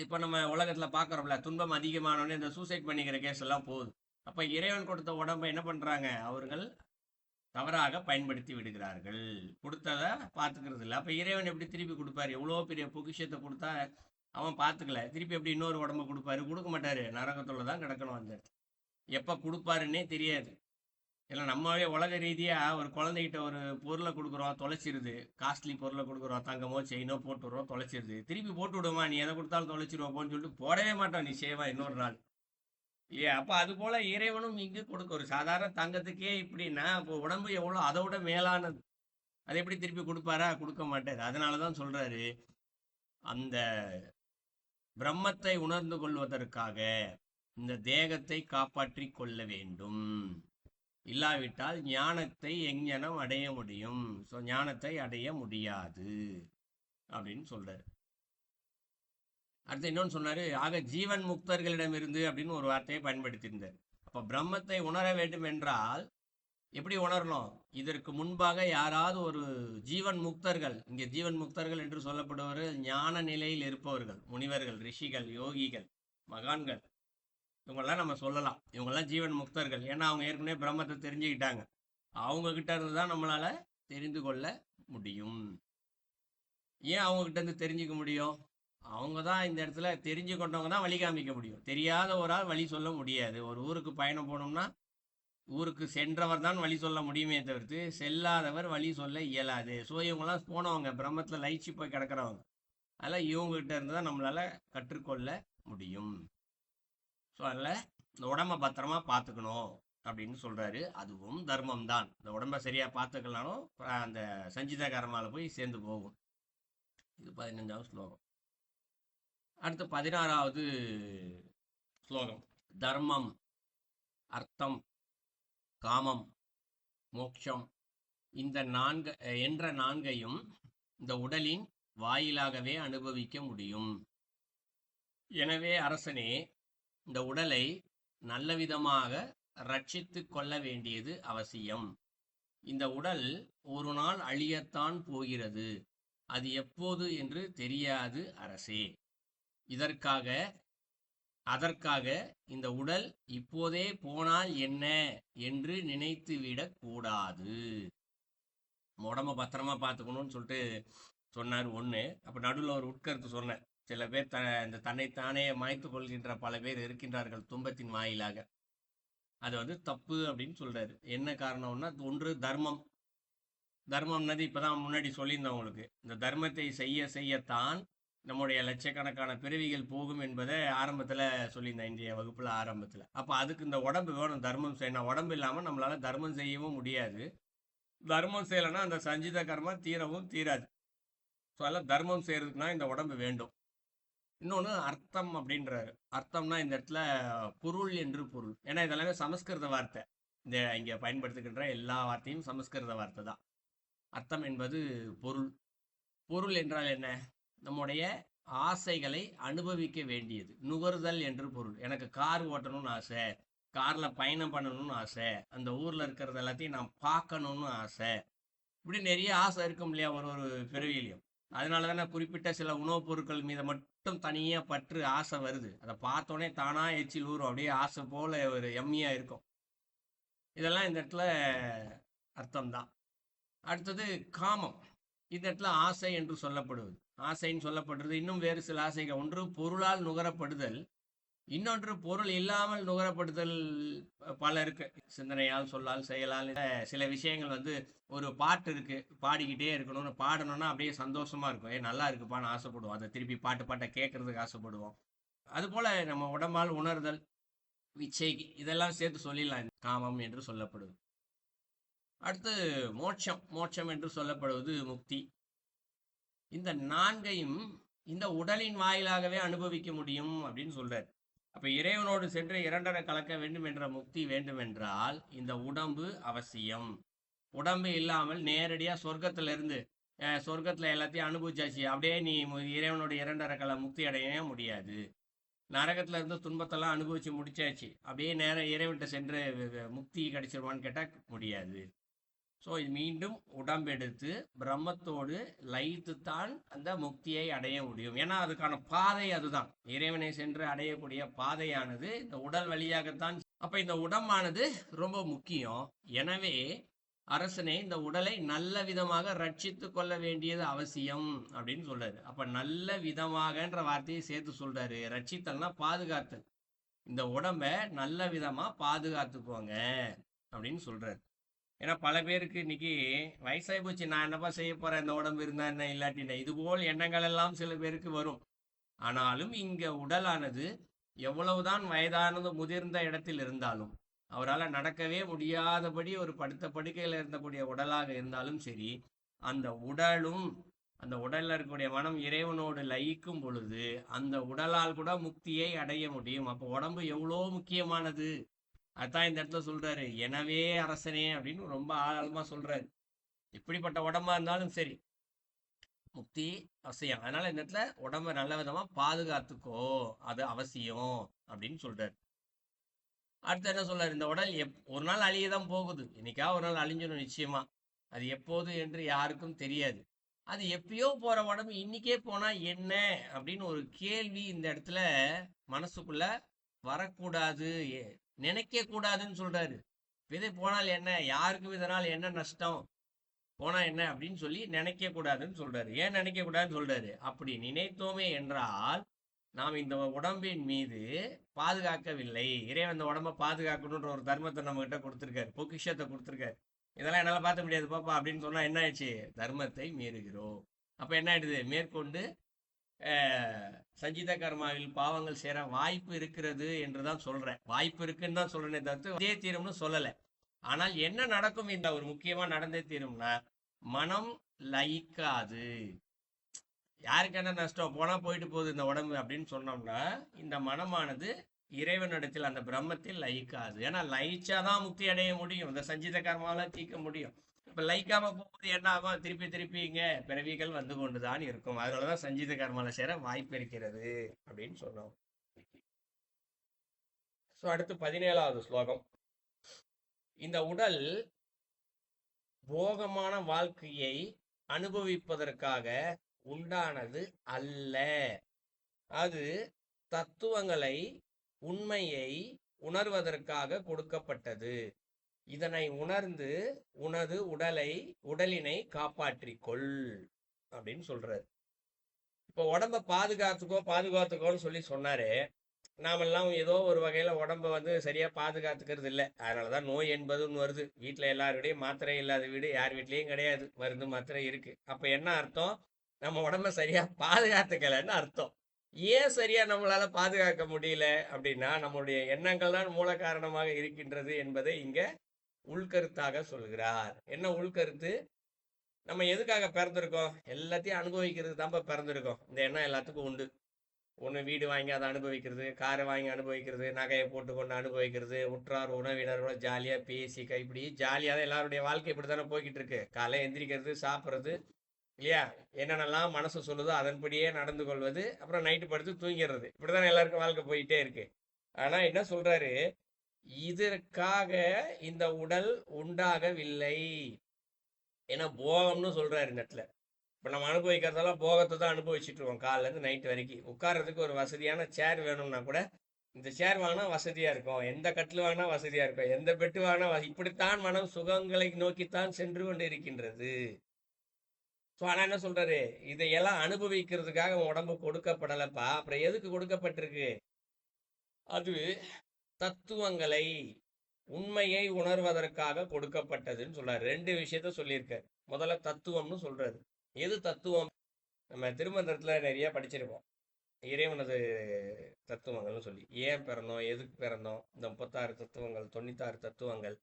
இப்ப நம்ம உலகத்துல பாக்குறோம்ல, துன்பம் அதிகமானோடனே இந்த சூசைட் பண்ணிக்கிற கேஸ் எல்லாம் போகுது. அப்ப இறைவன் கொடுத்த உடம்பை என்ன பண்றாங்க? அவர்கள் தவறாக பயன்படுத்தி விடுகிறார்கள். கொடுத்ததை பார்த்துக்கிறது இல்லை. அப்ப இறைவன் எப்படி திருப்பி கொடுப்பாரு? எவ்வளோ பெரிய பொக்கிஷத்தை கொடுத்தா அவன் பார்த்துக்கல, திருப்பி எப்படி இன்னொரு உடம்ப கொடுப்பாரு? கொடுக்க மாட்டாரு. நரகத்துல தான் கிடக்கணும். அந்த எப்ப கொடுப்பாருன்னே தெரியாது. இல்லை நம்மளே உலக ரீதியா ஒரு குழந்தைகிட்ட ஒரு பொருளை கொடுக்குறோம், தொலைச்சிருது. காஸ்ட்லி பொருளை கொடுக்குறோம், தங்கமோ செயினோ போட்டு விடுறோம், தொலைச்சிருது. திருப்பி போட்டு விடுமா, நீ எதை கொடுத்தாலும் தொலைச்சிருவோம்னு சொல்லிட்டு போடவே மாட்டோம் நிச்சயமா இன்னொரு நாள். இல்லையா? அப்ப அது போல இறைவனும் இங்கு கொடுக்க ஒரு சாதாரண தங்கத்துக்கே இப்படின்னா இப்போ உடம்பு எவ்வளோ அதை விட மேலானது. அதை எப்படி திருப்பி கொடுப்பாரா? கொடுக்க மாட்டாரு. அதனாலதான் சொல்றாரு, அந்த பிரம்மத்தை உணர்ந்து கொள்வதற்காக இந்த தேகத்தை காப்பாற்றி கொள்ள வேண்டும். இல்லாவிட்டால் ஞானத்தை எங்ஞனம் அடைய முடியும். ஸோ ஞானத்தை அடைய முடியாது அப்படின்னு சொல்றாரு. அடுத்து இன்னொன்னு சொன்னாரு, ஆக ஜீவன் முக்தர்களிடமிருந்து அப்படின்னு ஒரு வார்த்தையை பயன்படுத்தியிருந்தார். அப்ப பிரம்மத்தை உணர வேண்டும் என்றால் எப்படி உணரணும்? இதற்கு முன்பாக யாராவது ஒரு ஜீவன் முக்தர்கள், இங்கே ஜீவன் முக்தர்கள் என்று சொல்லப்படுபவர்கள் ஞான நிலையில் இருப்பவர்கள், முனிவர்கள், ரிஷிகள், யோகிகள், மகான்கள், இவங்கெல்லாம் நம்ம சொல்லலாம். இவங்கெல்லாம் ஜீவன் முக்தர்கள். ஏன்னா அவங்க ஏற்கனவே பிரம்மத்தை தெரிஞ்சுக்கிட்டாங்க. அவங்க கிட்ட இருந்து தான் நம்மளால தெரிந்து கொள்ள முடியும். ஏன் அவங்க கிட்ட இருந்து தெரிஞ்சுக்க முடியும்? அவங்க தான் இந்த இடத்துல தெரிஞ்சு கொண்டவங்க தான் வழி காமிக்க முடியும். தெரியாத ஒரு ஆள் வழி சொல்ல முடியாது. ஒரு ஊருக்கு பயணம் போனோம்னா ஊருக்கு சென்றவர் தான் வழி சொல்ல முடியுமே தவிர்த்து செல்லாதவர் வழி சொல்ல இயலாது. ஸோ இவங்கெல்லாம் போனவங்க, பிரம்மத்தில் லயிச்சு போய் கிடக்கிறவங்க. அதெல்லாம் இவங்ககிட்ட இருந்து தான் நம்மளால கற்றுக்கொள்ள முடியும். ஸோ அதில் இந்த உடம்ப பத்திரமா பார்த்துக்கணும் அப்படின்னு சொல்றாரு. அதுவும் தர்மம் தான். இந்த உடம்ப சரியா பார்த்துக்கலாலும் அந்த சஞ்சித கர்மால போய் சேர்ந்து போகும். இது 15வது ஸ்லோகம். அடுத்து 16வது ஸ்லோகம். தர்மம், அர்த்தம், காமம், மோட்சம் இந்த நான்கையும் இந்த உடலின் வாயிலாகவே அனுபவிக்க முடியும். எனவே அரசனே, இந்த உடலை நல்ல விதமாக ரட்சித்து கொள்ள வேண்டியது அவசியம். இந்த உடல் ஒரு நாள் அழியத்தான் போகிறது. அது எப்போது என்று தெரியாது அரசே. அதற்காக இந்த உடல் இப்போதே போனால் என்ன என்று நினைத்துவிடக் கூடாது. உடம்ப பத்திரமா பார்த்துக்கணும்னு சொல்லிட்டு சொன்னார் ஒன்று. அப்போ நடுவில் ஒரு உட்கருத்து சொன்னேன். சில பேர் இந்த தன்னைத்தானே மாய்த்து கொள்கின்ற பல பேர் இருக்கின்றார்கள் துன்பத்தின் வாயிலாக. அது தப்பு அப்படின்னு சொல்றாரு. என்ன காரணம்னா, ஒன்று தர்மம்னது இப்பதான் முன்னாடி சொல்லியிருந்தேன் உங்களுக்கு. இந்த தர்மத்தை செய்யத்தான் நம்முடைய லட்சக்கணக்கான பிறவிகள் போகும் என்பதை ஆரம்பத்துல சொல்லியிருந்தேன், இன்றைய வகுப்புல ஆரம்பத்துல. அப்ப அதுக்கு இந்த உடம்பு வேணும், தர்மம் செய்யணும். உடம்பு இல்லாம நம்மளால தர்மம் செய்யவும் முடியாது. தர்மம் செய்யலைன்னா அந்த சஞ்சித கர்மா தீரவும் தீராது. ஸோ அதெல்லாம் தர்மம் செய்யறதுக்குனா இந்த உடம்பு வேண்டும். இன்னொன்று அர்த்தம் அப்படின்றாரு. அர்த்தம்னா இந்த இடத்துல பொருள் என்று பொருள். ஏன்னா இதெல்லாமே சமஸ்கிருத வார்த்தை. இந்த இங்கே பயன்படுத்துகின்ற எல்லா வார்த்தையும் சமஸ்கிருத வார்த்தை தான். அர்த்தம் என்பது பொருள். பொருள் என்றால் என்ன? நம்முடைய ஆசைகளை அனுபவிக்க வேண்டியது. நுகர்தல் என்று பொருள். எனக்கு கார் ஓட்டணும்னு ஆசை, கார்ல பயணம் பண்ணணும்னு ஆசை, அந்த ஊர்ல இருக்கிறது எல்லாத்தையும் நான் பார்க்கணும்னு ஆசை. இப்படி நிறைய ஆசை இருக்கும் இல்லையா ஒரு ஒரு பிறவியிலையும். அதனால தானே குறிப்பிட்ட சில உணவுப் பொருட்கள் மீது மட்டும் தனியா பற்று ஆசை வருது. அதை பார்த்தோன்னே தானா எச்சில் ஊறும். அப்படியே ஆசை போல ஒரு எம்மியா இருக்கும். இதெல்லாம் இந்த இடத்துல அர்த்தம் தான். அடுத்தது காமம். இந்த இடத்துல ஆசை என்று சொல்லப்படுவது. ஆசைன்னு சொல்லப்படுறது இன்னும் வேறு சில ஆசைகள். ஒன்று பொருளால் நுகரப்படுதல், இன்னொன்று பொருள் இல்லாமல் நுகரப்படுதல் பல இருக்கு. சிந்தனையால், சொல்லால், செயலால் சில விஷயங்கள் வந்து ஒரு பாட்டு இருக்கு. பாடிக்கிட்டே இருக்கணும்னு பாடணும்னா அப்படியே சந்தோஷமா இருக்கும். நல்லா இருக்குப்பான்னு ஆசைப்படுவோம். அதை திருப்பி பாட்டு பாட்டை கேட்கறதுக்கு ஆசைப்படுவோம். அதுபோல நம்ம உடம்பால் உணர்தல், இச்சை இதெல்லாம் சேர்த்து சொல்லிடலாம். காமம் என்று சொல்லப்படுது. அடுத்து மோட்சம். மோட்சம் என்று சொல்லப்படுவது முக்தி. இந்த நான்கையும் இந்த உடலின் வாயிலாகவே அனுபவிக்க முடியும் அப்படின்னு சொல்றார். அப்ப இறைவனோடு சென்று இரண்டரை கலக்க வேண்டும் என்ற முக்தி வேண்டுமென்றால் இந்த உடம்பு அவசியம். உடம்பு இல்லாமல் நேரடியா சொர்க்கத்துல சொர்க்கத்துல எல்லாத்தையும் அனுபவிச்சாச்சு அப்படியே நீ இறைவனோட இரண்டரை கல முக்தி அடையவே முடியாது. நரகத்துல இருந்து துன்பத்தெல்லாம் அனுபவிச்சு முடிச்சாச்சு அப்படியே நேரம் இறைவன்கிட்ட சென்று முக்தி கிடைச்சிருவான்னு கேட்டா முடியாது. ஸோ இது மீண்டும் உடம்பெடுத்து பிரம்மத்தோடு லயித்துத்தான் அந்த முக்தியை அடைய முடியும். ஏன்னா அதுக்கான பாதை அதுதான். இறைவனை சென்று அடையக்கூடிய பாதையானது இந்த உடல் வழியாகத்தான். அப்ப இந்த உடம்பானது ரொம்ப முக்கியம். எனவே அரசனே இந்த உடலை நல்ல விதமாக ரட்சித்து கொள்ள வேண்டியது அவசியம் அப்படின்னு சொல்றாரு. அப்ப நல்ல விதமாகன்ற வார்த்தையை சேர்த்து சொல்றாரு. ரட்சித்தல்னா பாதுகாத்தல். இந்த உடம்ப நல்ல விதமா பாதுகாத்துக்கோங்க அப்படின்னு சொல்றாரு. ஏன்னா பல பேருக்கு இன்னைக்கு வயசாகி போச்சு, நான் என்னப்பா செய்ய போறேன், இந்த உடம்பு இருந்தா என்ன இல்லாட்டின இதுபோல் எண்ணங்கள் எல்லாம் சில பேருக்கு வரும். ஆனாலும் இங்க உடலானது எவ்வளவுதான் வயதானது முதிர்ந்த இடத்தில் இருந்தாலும், அவரால் நடக்கவே முடியாதபடி ஒரு படுத்த படுக்கையில் இருந்தக்கூடிய உடலாக இருந்தாலும் சரி, அந்த உடலும் அந்த உடல்ல இருக்கக்கூடிய மனம் இறைவனோடு லயிக்கும் பொழுது அந்த உடலால் கூட முக்தியை அடைய முடியும். அப்போ உடம்பு எவ்வளோ முக்கியமானது. அதான் இந்த இடத்துல சொல்றாரு, எனவே அரசனே அப்படின்னு ரொம்ப ஆழமா சொல்றாரு. இப்படிப்பட்ட உடம்பா இருந்தாலும் சரி முக்தி அவசியம். அதனால இந்த இடத்துல உடம்ப நல்ல விதமா பாதுகாத்துக்கோ, அது அவசியம் அப்படின்னு சொல்றாரு. அடுத்து என்ன சொல்றாரு, இந்த உடல் ஒரு நாள் அழியதான் போகுது. இன்னைக்கா ஒரு நாள் அழிஞ்சிடும் நிச்சயமா. அது எப்போது என்று யாருக்கும் தெரியாது. அது எப்பயோ போற உடம்பு இன்னைக்கே போனா என்ன அப்படின்னு ஒரு கேள்வி இந்த இடத்துல மனசுக்குள்ள வரக்கூடாது, நினைக்க கூடாதுன்னு சொல்றாரு. விதை போனால் என்ன, யாருக்கும் இதனால் என்ன நஷ்டம், போனா என்ன அப்படின்னு சொல்லி நினைக்க கூடாதுன்னு சொல்றாரு. ஏன் நினைக்க கூடாதுன்னு சொல்றாரு, அப்படி நினைத்தோமே என்றால் நாம் இந்த உடம்பின் மீது பாதுகாக்கவில்லை. இறைவன் இந்த உடம்ப பாதுகாக்கணுன்ற ஒரு தர்மத்தை நம்ம கிட்ட கொடுத்துருக்காரு, பொக்கிஷத்தை கொடுத்துருக்காரு. இதெல்லாம் என்னால பார்த்த முடியாது பாப்பா அப்படின்னு சொன்னா என்ன ஆயிடுச்சு, தர்மத்தை மீறுகிறோம். அப்ப என்ன ஆயிடுது, மேற்கொண்டு சஞ்சித கர்மாவில் பாவங்கள் சேர வாய்ப்பு இருக்கிறது என்றுதான் சொல்றேன். வாய்ப்பு இருக்குன்னு தான் சொல்றேனே தவிர்த்து அதே தீரும்னு சொல்லலை. ஆனால் என்ன நடக்கும், இந்த ஒரு முக்கியமா நடந்தே தீரும்னா மனம் லயிக்காது. யாருக்கு என்ன நஷ்டம், போனா போயிட்டு போகுது இந்த உடம்பு அப்படின்னு சொன்னோம்னா இந்த மனமானது இறைவனிடத்தில் அந்த பிரம்மத்தில் லயிக்காது. ஏன்னா லயிச்சாதான் முக்தி அடைய முடியும், இந்த சஞ்சித கர்மாவெல்லாம் தீர்க்க முடியும். இப்ப லைக்காம போகும்போது என்ன ஆகும், திருப்பி திருப்பி இங்க பிறவிகள் வந்து கொண்டுதான் இருக்கும். அதனாலதான் சஞ்சித கர்மால சேர வாய்ப்பு இருக்கிறது அப்படின்னு சொன்னோம். அடுத்து 17வது ஸ்லோகம். இந்த உடல் போகமான வாழ்க்கையை அனுபவிப்பதற்காக உண்டானது அல்ல. அது தத்துவங்களை, உண்மையை உணர்வதற்காக கொடுக்கப்பட்டது. இதனை உணர்ந்து உனது உடலினை காப்பாற்றிக்கொள் அப்படின்னு சொல்றாரு. இப்போ உடம்ப பாதுகாத்துக்கோன்னு சொல்லி சொன்னாரு. நாமெல்லாம் ஏதோ ஒரு வகையில உடம்ப வந்து சரியா பாதுகாத்துக்கிறது இல்லை. அதனாலதான் நோய் என்பதுன்னு வருது. வீட்டுல எல்லாருடையும் மாத்திரை இல்லாத வீடு யார் வீட்லயும் கிடையாது, மருந்து மாத்திரை இருக்கு. அப்ப என்ன அர்த்தம், நம்ம உடம்ப சரியா பாதுகாத்துக்கலன்னு அர்த்தம். ஏன் சரியா நம்மளால பாதுகாக்க முடியல அப்படின்னா நம்மளுடைய எண்ணங்கள் தான் மூல காரணமாக இருக்கின்றது என்பதை இங்க உள்கருத்தாக சொல்கிறார். என்ன உள்கருத்து, நம்ம எதுக்காக பிறந்திருக்கோம், எல்லாத்தையும் அனுபவிக்கிறது தான் பிறந்திருக்கோம். இந்த எண்ணம் எல்லாத்துக்கும் உண்டு. ஒன்று வீடு வாங்கி அதை அனுபவிக்கிறது, காரை வாங்கி அனுபவிக்கிறது, நகையை போட்டுக்கொண்டு அனுபவிக்கிறது, உற்றார் உறவினரோட ஜாலியாக பேசி இப்படி ஜாலியாக தான் எல்லாருடைய வாழ்க்கை இப்படி தானே போய்கிட்டு இருக்கு. காலை எந்திரிக்கிறது, சாப்பிட்றது இல்லையா, என்னென்னலாம் மனசு சொல்லுதோ அதன்படியே நடந்து கொள்வது, அப்புறம் நைட்டு படுத்து தூங்கிடுறது, இப்படிதான் எல்லாருக்கும் வாழ்க்கை போயிட்டே இருக்கு. ஆனா என்ன சொல்றாரு, இதற்காக இந்த உடல் உண்டாகவில்லை. ஏன்னா போகம்னு சொல்றாரு இந்த இடத்துல. இப்ப நம்ம அனுபவிக்கிறதெல்லாம் போகத்தை தான் அனுபவிச்சுட்டு இருக்கோம். காலைல இருந்து நைட் வரைக்கும் உட்கார்றதுக்கு ஒரு வசதியான சேர் வேணும்னா கூட இந்த சேர் வாங்கினா வசதியா இருக்கும், எந்த கட்டில் வாங்கினா வசதியா இருக்கும், எந்த பெட்டு வாங்கினா இப்படித்தான் மனம் சுகங்களை நோக்கித்தான் சென்று கொண்டு இருக்கின்றது. ஆனா என்ன சொல்றாரு, இதையெல்லாம் அனுபவிக்கிறதுக்காக உடம்பு கொடுக்கப்படலப்பா. அப்புறம் எதுக்கு கொடுக்கப்பட்டிருக்கு, அது தத்துவங்களை உண்மையை உணர்வதற்காக கொடுக்கப்பட்டதுன்னு சொல்றாரு. ரெண்டு விஷயத்த சொல்லியிருக்காரு. முதல்ல தத்துவம்னு சொல்றாரு. எது தத்துவம்? நம்ம திருமந்திரத்துல நிறைய படிச்சிருப்போம். இறைவனது தத்துவங்கள்னு சொல்லி ஏன் பிறந்தோம், எதுக்கு பிறந்தோம், இந்த 36 தத்துவங்கள், 96 தத்துவங்கள்,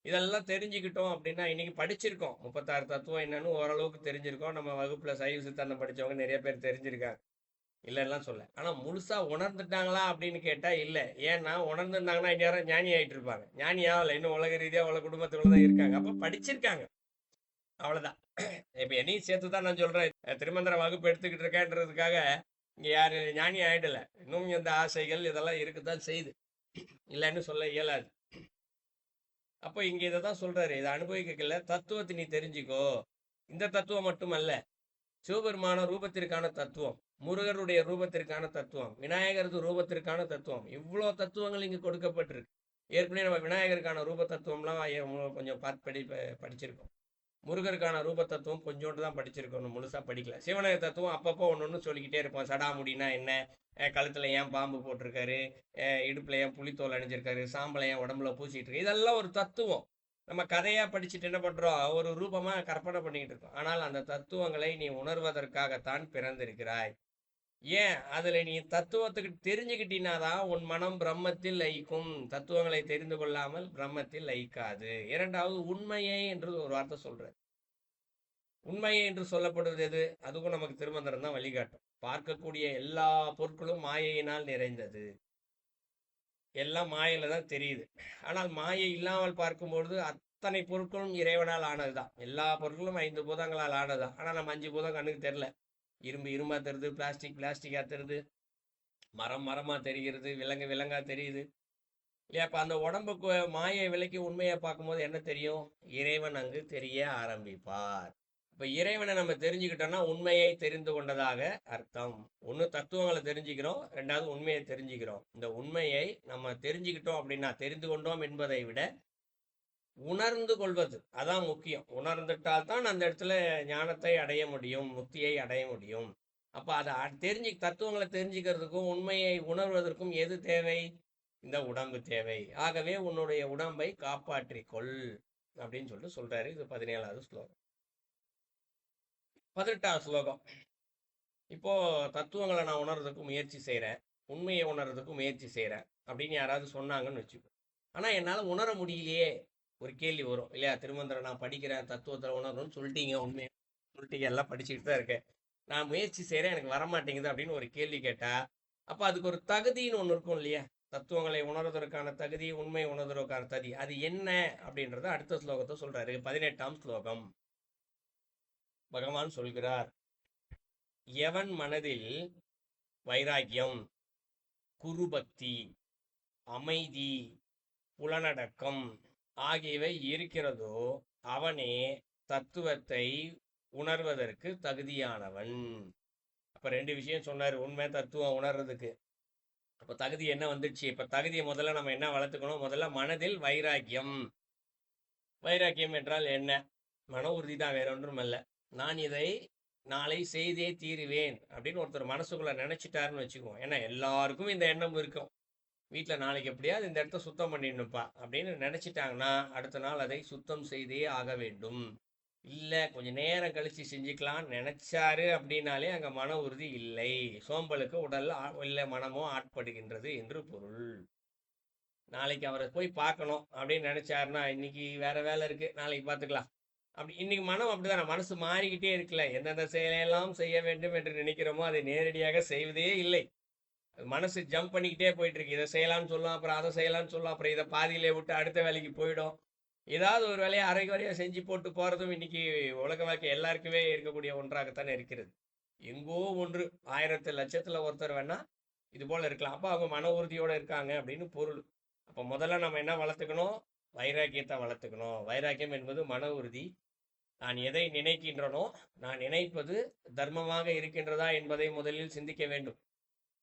இதெல்லாம் தெரிஞ்சுக்கிட்டோம் அப்படின்னா இன்னைக்கு படிச்சிருக்கோம். 36 தத்துவம் என்னன்னு ஓரளவுக்கு தெரிஞ்சிருக்கோம். நம்ம வகுப்புல சைவ சித்தாந்தம் படிச்சவங்க நிறைய பேர் தெரிஞ்சிருக்காங்க, இல்லைலாம் சொல்ல. ஆனா முழுசா உணர்ந்துட்டாங்களா அப்படின்னு கேட்டா இல்ல. ஏன்னா உணர்ந்துருந்தாங்கன்னா இந்நேரம் ஞானி ஆயிட்டு இருப்பாங்க. ஞானி ஆகல, இன்னும் உலக ரீதியா உலக குடும்பத்துக்குள்ள தான் இருக்காங்க. அப்ப படிச்சிருக்காங்க, அவ்வளவுதான். இப்ப என்னையும் சேர்த்து தான் நான் சொல்றேன். திருமந்திர வகுப்பு எடுத்துக்கிட்டு இருக்கேன்றதுக்காக இங்க யாரு ஞானி ஆயிடல. இன்னும் இந்த ஆசைகள் இதெல்லாம் இருக்குதான் செய்யுது, இல்லைன்னு சொல்ல இயலாது. அப்போ இங்க இதை தான் சொல்றாரு. இதை அனுபவிக்கல, தத்துவத்தை நீ தெரிஞ்சுக்கோ. இந்த தத்துவம் மட்டுமல்ல, சிவபெருமான ரூபத்திற்கான தத்துவம், முருகருடைய ரூபத்திற்கான தத்துவம், விநாயகரது ரூபத்திற்கான தத்துவம், இவ்வளோ தத்துவங்கள் இங்கு கொடுக்கப்பட்டிருக்கு. ஏற்கனவே நம்ம விநாயகருக்கான ரூப தத்துவம்லாம் கொஞ்சம் படிச்சிருக்கோம். முருகருக்கான ரூப தத்துவம் கொஞ்சோண்டு தான் படிச்சிருக்கோம், முழுசா படிக்கல. சிவனக தத்துவம் அப்பப்போ ஒன்று ஒன்று சொல்லிக்கிட்டே இருப்போம். சடாமுடினா என்ன, கழுத்துல ஏன் பாம்பு போட்டிருக்காரு, இடுப்புல ஏன் புலித்தோல் அணிஞ்சிருக்காரு, சாம்பலை ஏன் உடம்புல பூசிட்டு இருக்கு, இதெல்லாம் ஒரு தத்துவம். நம்ம கதையா படிச்சுட்டு என்ன பண்றோம், ஒரு ரூபமா கற்பனை பண்ணிக்கிட்டு இருக்கோம். ஆனால் அந்த தத்துவங்களை நீ உணர்வதற்காகத்தான் பிறந்திருக்கிறாய். ஏன் அதுல நீ தத்துவத்துக்கு தெரிஞ்சுக்கிட்டீனாதான் உன் மனம் பிரம்மத்தில் லயிக்கும். தத்துவங்களை தெரிந்து கொள்ளாமல் பிரம்மத்தில் லயிக்காது. இரண்டாவது, உண்மையை என்று ஒரு வார்த்தை சொல்ற. உண்மையை என்று சொல்லப்படுவது எது? அதுக்கும் நமக்கு திருமந்திரம் தான் வழிகாட்டும். பார்க்கக்கூடிய எல்லா பொருட்களும் மாயையினால் நிறைந்தது, எல்லாம் மாயையில தான் தெரியுது. ஆனால் மாயை இல்லாமல் பார்க்கும்பொழுது அத்தனை பொருட்களும் இறைவனால் ஆனதுதான். எல்லா பொருட்களும் 5 பூதங்களால் ஆனதுதான். ஆனா நம்ம 5 பூதம் கண்ணுக்கு தெரியல. இரும்பு இரும்பா தெரியுது, பிளாஸ்டிக் பிளாஸ்டிக்கா தெரியுது, மரம் மரமா தெரிகிறது, விலங்கு விலங்கா தெரியுது இல்லையா? அப்ப அந்த உடம்புக்கு மாயை விலைக்கு உண்மையை பார்க்கும்போது என்ன தெரியும்? இறைவன் அங்கு தெரிய ஆரம்பிப்பார். இப்ப இறைவனை நம்ம தெரிஞ்சுக்கிட்டோம்னா உண்மையை தெரிந்து கொண்டதாக அர்த்தம். ஒண்ணு தத்துவங்களை தெரிஞ்சுக்கிறோம், ரெண்டாவது உண்மையை தெரிஞ்சுக்கிறோம். இந்த உண்மையை நம்ம தெரிஞ்சுக்கிட்டோம் அப்படின்னா, தெரிந்து கொண்டோம் என்பதை விட உணர்ந்து கொள்வது அதான் முக்கியம். உணர்ந்துட்டால்தான் அந்த இடத்துல ஞானத்தை அடைய முடியும், முக்தியை அடைய முடியும். அப்ப அதை தத்துவங்களை தெரிஞ்சுக்கிறதுக்கும் உண்மையை உணர்வதற்கும் எது தேவை? இந்த உடம்பு தேவை. ஆகவே உன்னுடைய உடம்பை காப்பாற்றிக்கொள் அப்படின்னு சொல்லிட்டு சொல்றாரு. இது 17வது ஸ்லோகம். 18வது ஸ்லோகம். இப்போ தத்துவங்களை நான் உணர்றதுக்கு முயற்சி செய்யறேன், உண்மையை உணர்றதுக்கு முயற்சி செய்யறேன் அப்படின்னு யாராவது சொன்னாங்கன்னு வச்சுக்கோ. ஆனா என்னால உணர முடியலையே, ஒரு கேள்வி வரும் இல்லையா? திருமந்திரம் நான் படிக்கிறேன், தத்துவத்தில் உணரணும்னு சொல்லிட்டீங்க, உண்மையை சொல்லிட்டீங்க, எல்லாம் படிச்சுக்கிட்டு தான் இருக்கேன், நான் முயற்சி செய்யறேன், எனக்கு வரமாட்டேங்குது அப்படின்னு ஒரு கேள்வி கேட்டா, அப்ப அதுக்கு ஒரு தகுதின்னு ஒண்ணு இருக்கும் இல்லையா? தத்துவங்களை உணர்வதற்கான தகுதி, உண்மை உணர்வதற்கான தகுதி, அது என்ன அப்படின்றத அடுத்த ஸ்லோகத்தை சொல்றாரு. 18ஆம் ஸ்லோகம். பகவான் சொல்கிறார், எவன் மனதில் வைராக்கியம், குருபக்தி, அமைதி, புலனடக்கம் ஆகியவை இருக்கிறதோ அவனே தத்துவத்தை உணர்வதற்கு தகுதியானவன். அப்ப 2 விஷயம் சொன்னாரு, உண்மை தத்துவம் உணர்றதுக்கு. அப்ப தகுதி என்ன வந்துடுச்சு? இப்ப தகுதியை முதல்ல நம்ம என்ன வளர்த்துக்கணும்? முதல்ல மனதில் வைராக்கியம். வைராக்கியம் என்றால் என்ன? மன உறுதி தான், வேற ஒன்றும் அல்ல. நான் இதை நாளை செய்தே தீருவேன் அப்படின்னு ஒருத்தர் மனசுக்குள்ள நினைச்சிட்டாருன்னு வச்சுக்குவோம். ஏன்னா எல்லாருக்கும் இந்த எண்ணம் இருக்கும். வீட்டில் நாளைக்கு எப்படியாவது இந்த இடத்த சுத்தம் பண்ணிடணுப்பா அப்படின்னு நினைச்சிட்டாங்கன்னா அடுத்த நாள் அதை சுத்தம் செய்தே ஆக வேண்டும். இல்லை கொஞ்சம் நேரம் கழிச்சு செஞ்சுக்கலாம்னு நினைச்சாரு அப்படின்னாலே அங்கே மன உறுதி இல்லை. சோம்பலுக்கு உடல் இல்லை மனமோ ஆட்படுகின்றது என்று பொருள். நாளைக்கு அவரை போய் பார்க்கணும் அப்படின்னு நினைச்சாருன்னா இன்னைக்கு வேற வேலை இருக்கு, நாளைக்கு பார்த்துக்கலாம் அப்படி. இன்னைக்கு மனம் அப்படிதான், மனசு மாறிக்கிட்டே இருக்குல்ல. எந்தெந்த செயலையெல்லாம் செய்ய வேண்டும் என்று நினைக்கிறோமோ அதை நேரடியாக செய்வதே இல்லை. மனசு ஜம்ப் பண்ணிக்கிட்டே போயிட்டு இருக்கு. இதை செய்யலாம்னு சொல்லலாம், அப்புறம் அதை செய்யலாம்னு சொல்லலாம், அப்புறம் இதை பாதியிலே விட்டு அடுத்த வேலைக்கு போயிடும். ஏதாவது ஒரு வேலையை அரை குறையாக செஞ்சு போட்டு போகிறதும் இன்னைக்கு உலக வாழ்க்கை எல்லாருக்குமே இருக்கக்கூடிய ஒன்றாகத்தானே இருக்கிறது. எங்கோ ஒன்று 1000 லட்சத்தில் ஒருத்தர் வேணா இது போல இருக்கலாம். அப்போ அவங்க மன உறுதியோடு இருக்காங்க அப்படின்னு பொருள். அப்போ முதல்ல நம்ம என்ன வளர்த்துக்கணும்? வைராக்கியத்தை வளர்த்துக்கணும். வைராக்கியம் என்பது மன உறுதி. நான் எதை நினைக்கின்றனோ, நான் நினைப்பது தர்மமாக இருக்கின்றதா என்பதை முதலில் சிந்திக்க வேண்டும்.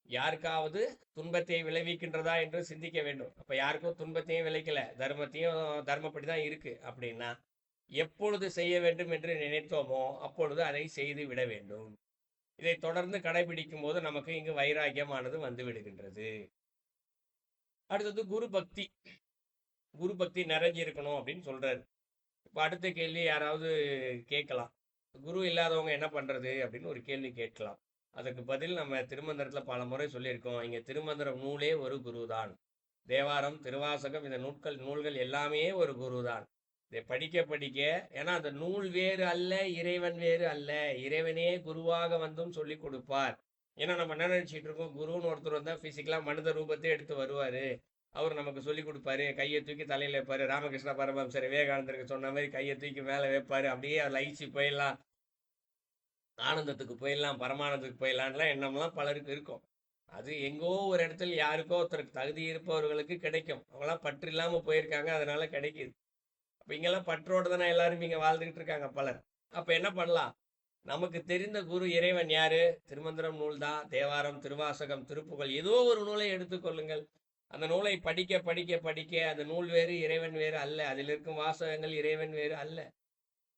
யாருக்காவது துன்பத்தை விளைவிக்கின்றதா என்று சிந்திக்க வேண்டும். அப்ப யாருக்கும் துன்பத்தையும் விளைக்கல, தர்மத்தையும் தர்மப்படி தான் இருக்கு அப்படின்னா எப்பொழுது செய்ய வேண்டும் என்று நினைத்தோமோ அப்பொழுது அதை செய்து விட வேண்டும். இதை தொடர்ந்து கடைபிடிக்கும் போது நமக்கு இங்கு வைராக்கியமானது வந்து விடுகின்றது. அடுத்தது குரு பக்தி. குரு பக்தி நிறைஞ்சிருக்கணும் அப்படின்னு சொல்றாரு. இப்ப அடுத்த கேள்வி யாராவது கேட்கலாம். குரு இல்லாதவங்க என்ன பண்றது அப்படின்னு ஒரு கேள்வி கேட்கலாம். அதுக்கு பதில் நம்ம திருமந்திரத்துல பல முறை சொல்லியிருக்கோம். இங்க திருமந்திரம் நூலே ஒரு குரு தான். தேவாரம், திருவாசகம், இந்த நூல்கள் எல்லாமே ஒரு குரு தான். இதை படிக்க படிக்க, ஏன்னா அந்த நூல் வேறு அல்ல, இறைவன் வேறு அல்ல. இறைவனே குருவாக வந்தும் சொல்லி கொடுப்பார். ஏன்னா நம்ம என்ன நினைச்சிட்டு இருக்கோம், குருன்னு ஒருத்தர் வந்தா பிசிக்கலா மனித ரூபத்தை எடுத்து வருவாரு, அவர் நமக்கு சொல்லி கொடுப்பாரு, கையை தூக்கி தலையில வைப்பாரு, ராமகிருஷ்ண பரமஹம்சர் விவேகானந்தருக்கு சொன்ன மாதிரி கையை தூக்கி மேல வைப்பாரு, அப்படியே லயிச்சு போயிடலாம், ஆனந்தத்துக்கு போயிடலாம், பரமானந்தத்துக்கு போயிடலான்லாம் எண்ணம்லாம் பலருக்கு இருக்கும். அது எங்கோ ஒரு இடத்துல யாருக்கோ ஒருத்தருக்கு தகுதி இருப்பவர்களுக்கு கிடைக்கும். அவங்களாம் பற்று இல்லாம போயிருக்காங்க, அதனால கிடைக்குது. அப்ப இங்கெல்லாம் பற்றோடு தானே எல்லாரும் இங்க வாழ்ந்துகிட்டு இருக்காங்க பலர். அப்ப என்ன பண்ணலாம்? நமக்கு தெரிந்த குரு இறைவன் யாரு? திருமந்திரம் நூல் தான். தேவாரம், திருவாசகம், திருப்புகழ், ஏதோ ஒரு நூலை எடுத்துக்கொள்ளுங்கள். அந்த நூலை படிக்க படிக்க படிக்க அந்த நூல் வேறு, இறைவன் வேறு அல்ல. அதில் இருக்கும் வாசகங்கள் இறைவன் வேறு அல்ல.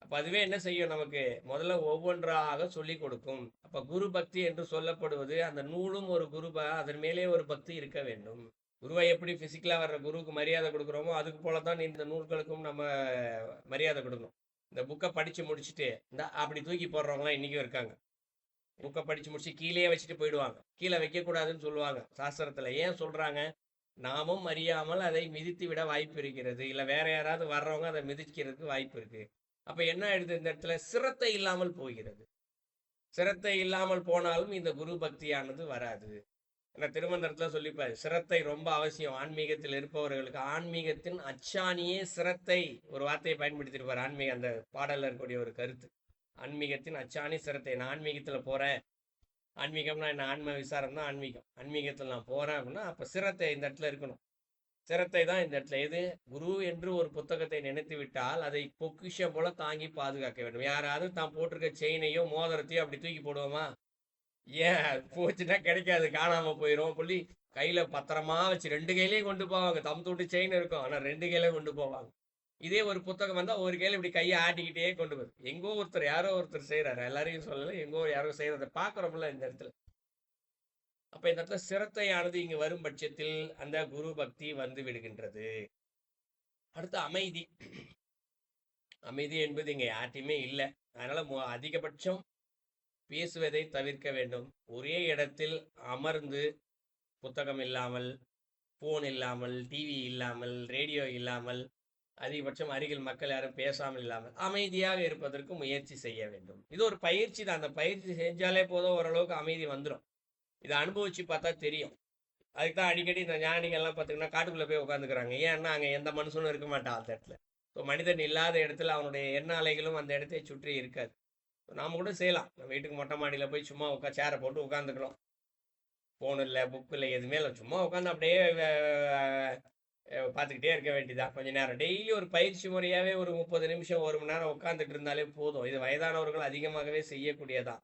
அப்ப அதுவே என்ன செய்யும்? நமக்கு முதல்ல ஒவ்வொன்றாக சொல்லி கொடுக்கும். அப்ப குரு பக்தி என்று சொல்லப்படுவது, அந்த நூலும் ஒரு குரு, அதன் மேலே ஒரு பக்தி இருக்க வேண்டும். குருவை எப்படி பிசிக்கலா வர்ற குருவுக்கு மரியாதை கொடுக்குறோமோ, அதுக்கு போலதான் இந்த நூல்களுக்கும் நம்ம மரியாதை கொடுக்கணும். இந்த புக்கை படிச்சு முடிச்சுட்டு இந்த அப்படி தூக்கி போடுறவங்களாம் இன்னைக்கும் இருக்காங்க. புக்கை படிச்சு முடிச்சு கீழே வச்சுட்டு போயிடுவாங்க. கீழே வைக்கக்கூடாதுன்னு சொல்லுவாங்க சாஸ்திரத்துல. ஏன் சொல்றாங்க? நாமும் அறியாமல் அதை மிதித்து விட வாய்ப்பு இருக்கிறது, இல்லை வேற யாராவது வர்றவங்க அதை மிதிக்கிறதுக்கு வாய்ப்பு இருக்கு. அப்ப என்ன ஆயிடுது? இந்த இடத்துல சிரத்தை இல்லாமல் போகிறது. சிரத்தை இல்லாமல் போனாலும் இந்த குரு பக்தியானது வராது. ஏன்னா திருமந்திரத்துல சொல்லிப்பாரு, சிரத்தை ரொம்ப அவசியம் ஆன்மீகத்தில் இருப்பவர்களுக்கு. ஆன்மீகத்தின் அச்சாணியே சிரத்தை, ஒரு வார்த்தையை பயன்படுத்தியிருப்பார். ஆன்மீக அந்த பாடல்ல இருக்கக்கூடிய ஒரு கருத்து, ஆன்மீகத்தின் அச்சாணி சிரத்தை. நான் ஆன்மீகத்துல போறேன், ஆன்மீகம்னா என்ன? ஆன்ம விசாரம் தான் ஆன்மீகம். ஆன்மீகத்தில் நான் போறேன் அப்படின்னா அப்ப சிரத்தை இந்த இடத்துல இருக்கணும். சிரத்தை தான் இந்த இடத்துல எது? குரு என்று ஒரு புத்தகத்தை நினைத்து விட்டால் அதை பொக்கிஷம் போல தாங்கி பாதுகாக்க வேண்டும். யாராவது தான் போட்டிருக்க செயினையோ மோதிரத்தையோ அப்படி தூக்கி போடுவோமா? ஏன் போச்சுன்னா கிடைக்காது, காணாம போயிடும் சொல்லி கையில பத்திரமா வச்சு 2 கையிலையும் கொண்டு போவாங்க. தம் தூட்டு செயின் இருக்கும், ஆனா 2 கையில கொண்டு போவாங்க. இதே ஒரு புத்தகம் வந்தா ஒரு கையில இப்படி கையை ஆட்டிக்கிட்டே கொண்டு போகுது. எங்கோ ஒருத்தர், யாரோ ஒருத்தர் செய்யறாரு, எல்லாரையும் சொல்லல, எங்கோ யாரோ செய்யறதை பாக்குறோம்ல இந்த இடத்துல. அப்ப இந்த இடத்துல சிரத்தையானது இங்கு வரும் பட்சத்தில் அந்த குரு பக்தி வந்து விடுகின்றது. அடுத்து அமைதி. அமைதி என்பது இங்க யார்ட்டையுமே இல்லை. அதனால அதிகபட்சம் பேசுவதை தவிர்க்க வேண்டும். ஒரே இடத்தில் அமர்ந்து, புத்தகம் இல்லாமல், போன் இல்லாமல், டிவி இல்லாமல், ரேடியோ இல்லாமல், அதிகபட்சம் அருகில் மக்கள் யாரும் பேசாமல் இல்லாமல் அமைதியாக இருப்பதற்கு முயற்சி செய்ய வேண்டும். இது ஒரு பயிற்சி தான். அந்த பயிற்சி செஞ்சாலே போதும், ஓரளவுக்கு அமைதி வந்துடும். இதை அனுபவிச்சு பார்த்தா தெரியும். அதுக்கு தான் அடிக்கடி இந்த ஞானிகள்லாம் பார்த்தீங்கன்னா காட்டுக்குள்ளே போய் உட்காந்துக்கிறாங்க. ஏன்னா அங்கே எந்த மனுஷனும் இருக்க மாட்டான் அந்த இடத்துல. ஸோ மனிதன் இல்லாத இடத்துல அவனுடைய எண்ண அலைகளும் அந்த இடத்தை சுற்றி இருக்காது. நாம் கூட செய்யலாம். நம்ம வீட்டுக்கு மொட்டை மாடியில் போய் சும்மா சேரை போட்டு உட்காந்துக்கலாம். ஃபோன் இல்லை, புக் இல்லை, எதுவுமே இல்லை, சும்மா உட்காந்து அப்படியே பார்த்துக்கிட்டே இருக்க வேண்டியதான் கொஞ்ச நேரம். டெய்லி ஒரு பயிற்சி முறையாகவே ஒரு 30 நிமிஷம் 1 மணி நேரம் உட்காந்துட்டு இருந்தாலே போதும். இது வயதானவர்கள் அதிகமாகவே செய்யக்கூடியதான்.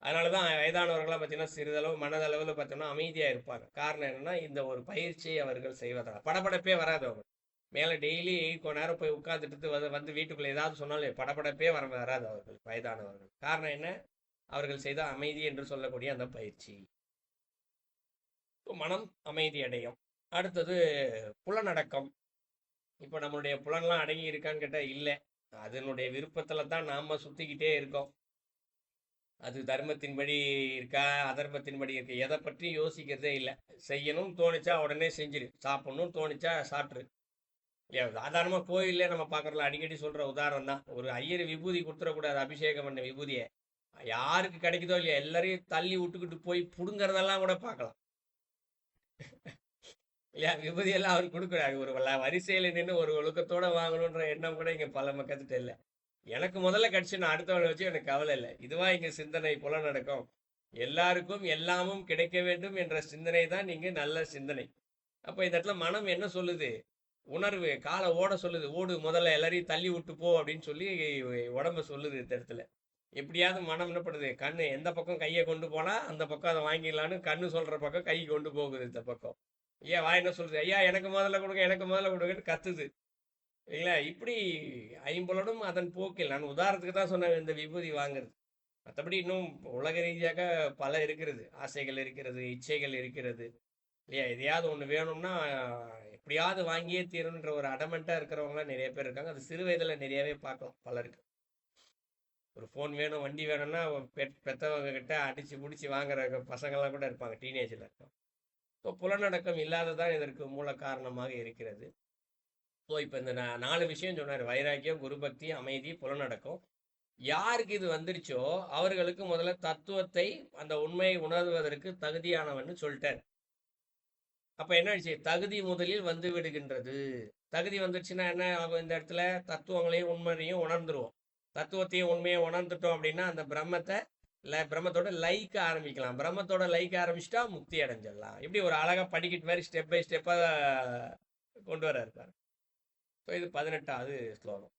அதனால தான் வயதானவர்களாக பார்த்தீங்கன்னா சிறிதளவு மனதளவில் பார்த்தோம்னா அமைதியாக இருப்பாங்க. காரணம் என்னென்னா இந்த ஒரு பயிற்சியை அவர்கள் செய்வதால் படபடப்பே வராது. அவங்க மேலே டெய்லி கொஞ்ச நேரம் போய் உட்காந்துட்டு வந்து வீட்டுக்குள்ளே ஏதாவது சொன்னாலும் படபடப்பே வராது அவர்கள் வயதானவர்கள். காரணம் என்ன? அவர்கள் செய்த அமைதி என்று சொல்லக்கூடிய அந்த பயிற்சி. மனம் அமைதி அடையும். அடுத்தது புலனடக்கம். இப்போ நம்மளுடைய புலன்லாம் அடங்கி இருக்கான்னு கேட்டால் இல்லை. அதனுடைய விருப்பத்தில் தான் நாம் சுற்றிக்கிட்டே இருக்கோம். அது தர்மத்தின்படி இருக்கா, அதர்மத்தின்படி இருக்கு, எதை பற்றி யோசிக்கிறதே இல்லை. செய்யணும்னு தோணிச்சா உடனே செஞ்சிரு, சாப்பிடணும்னு தோணிச்சா சாப்பிட்ரு. இல்லையா? சாதாரணமாக கோயிலே நம்ம பார்க்குறோம்ல, அடிக்கடி சொல்கிற உதாரணம் தான். ஒரு ஐயர் விபூதி கொடுத்துடக்கூடாது, அபிஷேகம் பண்ண விபூதியை. யாருக்கு கிடைக்குதோ இல்லையா எல்லாரையும் தள்ளி விட்டுக்கிட்டு போய் பிடுங்கிறதெல்லாம் கூட பார்க்கலாம். இல்லையா? விபூதியெல்லாம் அவருக்கு கொடுக்குறாரு. ஒரு வரிசையில் நின்று ஒரு ஒழுக்கத்தோடு வாங்கணுன்ற எண்ணம் கூட இங்கே பல மக்கள்கிட்ட இல்லை. எனக்கு முதல்ல கிடைச்சி நான் அடுத்தவனை வச்சு எனக்கு கவலை இல்லை. இதுவா இங்கே சிந்தனை புல நடக்கும். எல்லாருக்கும் எல்லாமும் கிடைக்க வேண்டும் என்ற சிந்தனை தான் இங்கே நல்ல சிந்தனை. அப்போ இந்த இடத்துல மனம் என்ன சொல்லுது? உணர்வு காலை ஓட சொல்லுது. ஓடு, முதல்ல எல்லாரையும் தள்ளி விட்டு போ அப்படின்னு சொல்லி உடம்பு சொல்லுது. இந்த இடத்துல எப்படியாவது மனம் என்ன பண்ணுது? கண்ணு எந்த பக்கம் கையை கொண்டு போனா அந்த பக்கம் அதை வாங்கிடலான்னு கண்ணு சொல்ற பக்கம் கை கொண்டு போகுது. இந்த பக்கம் ஐயா வா என்ன சொல்றது? ஐயா எனக்கு முதல்ல கொடுங்க, எனக்கு முதல்ல கொடுங்கன்னு கத்துது. இல்லைங்களா? இப்படி ஐம்புலனும் அதன் போக்கில். நான் உதாரணத்துக்கு தான் சொன்னேன் இந்த விபூதி வாங்குறது. மற்றபடி இன்னும் உலக ரீதியாக பல இருக்கிறது. ஆசைகள் இருக்கிறது, இச்சைகள் இருக்கிறது. இல்லையா? எதையாவது ஒண்ணு வேணும்னா எப்படியாவது வாங்கியே தீரணுன்ற ஒரு அடமெண்டா இருக்கிறவங்கலாம் நிறைய பேர் இருக்காங்க. அது சிறு வயதுல நிறையவே பார்க்கலாம் பலருக்கு. ஒரு ஃபோன் வேணும், வண்டி வேணும்னா பெத்தவங்க கிட்ட அடிச்சு புடிச்சு வாங்குற பசங்கள்லாம் கூட இருப்பாங்க, டீனேஜ்ல. ஸோ புலனடக்கம் இல்லாததான் இதற்கு மூல காரணமாக இருக்கிறது. ஸோ இப்போ இந்த 4 விஷயம் சொன்னார்: வைராக்கியம், குருபக்தி, அமைதி, புலனடக்கம். யாருக்கு இது வந்துருச்சோ அவர்களுக்கு முதல்ல தத்துவத்தை, அந்த உண்மையை உணர்வதற்கு தகுதியானவன்னு சொல்லிட்டார். அப்ப என்ன ஆயிடுச்சு? தகுதி முதலில் வந்து விடுகின்றது. தகுதி வந்துருச்சுன்னா என்ன ஆகும்? இந்த இடத்துல தத்துவங்களையும் உண்மையையும் உணர்ந்துருவோம். தத்துவத்தையும் உண்மையை உணர்ந்துட்டோம் அப்படின்னா அந்த பிரம்மத்தை பிரம்மத்தோட லைக்க ஆரம்பிக்கலாம். பிரம்மத்தோட லைக்க ஆரம்பிச்சுட்டா முக்தி அடைஞ்சிடலாம். இப்படி ஒரு அழகா படிக்கிட்டு மாதிரி ஸ்டெப் பை ஸ்டெப்பா கொண்டு வர இருப்பார். ஸோ இது 18வது ஸ்லோகம்.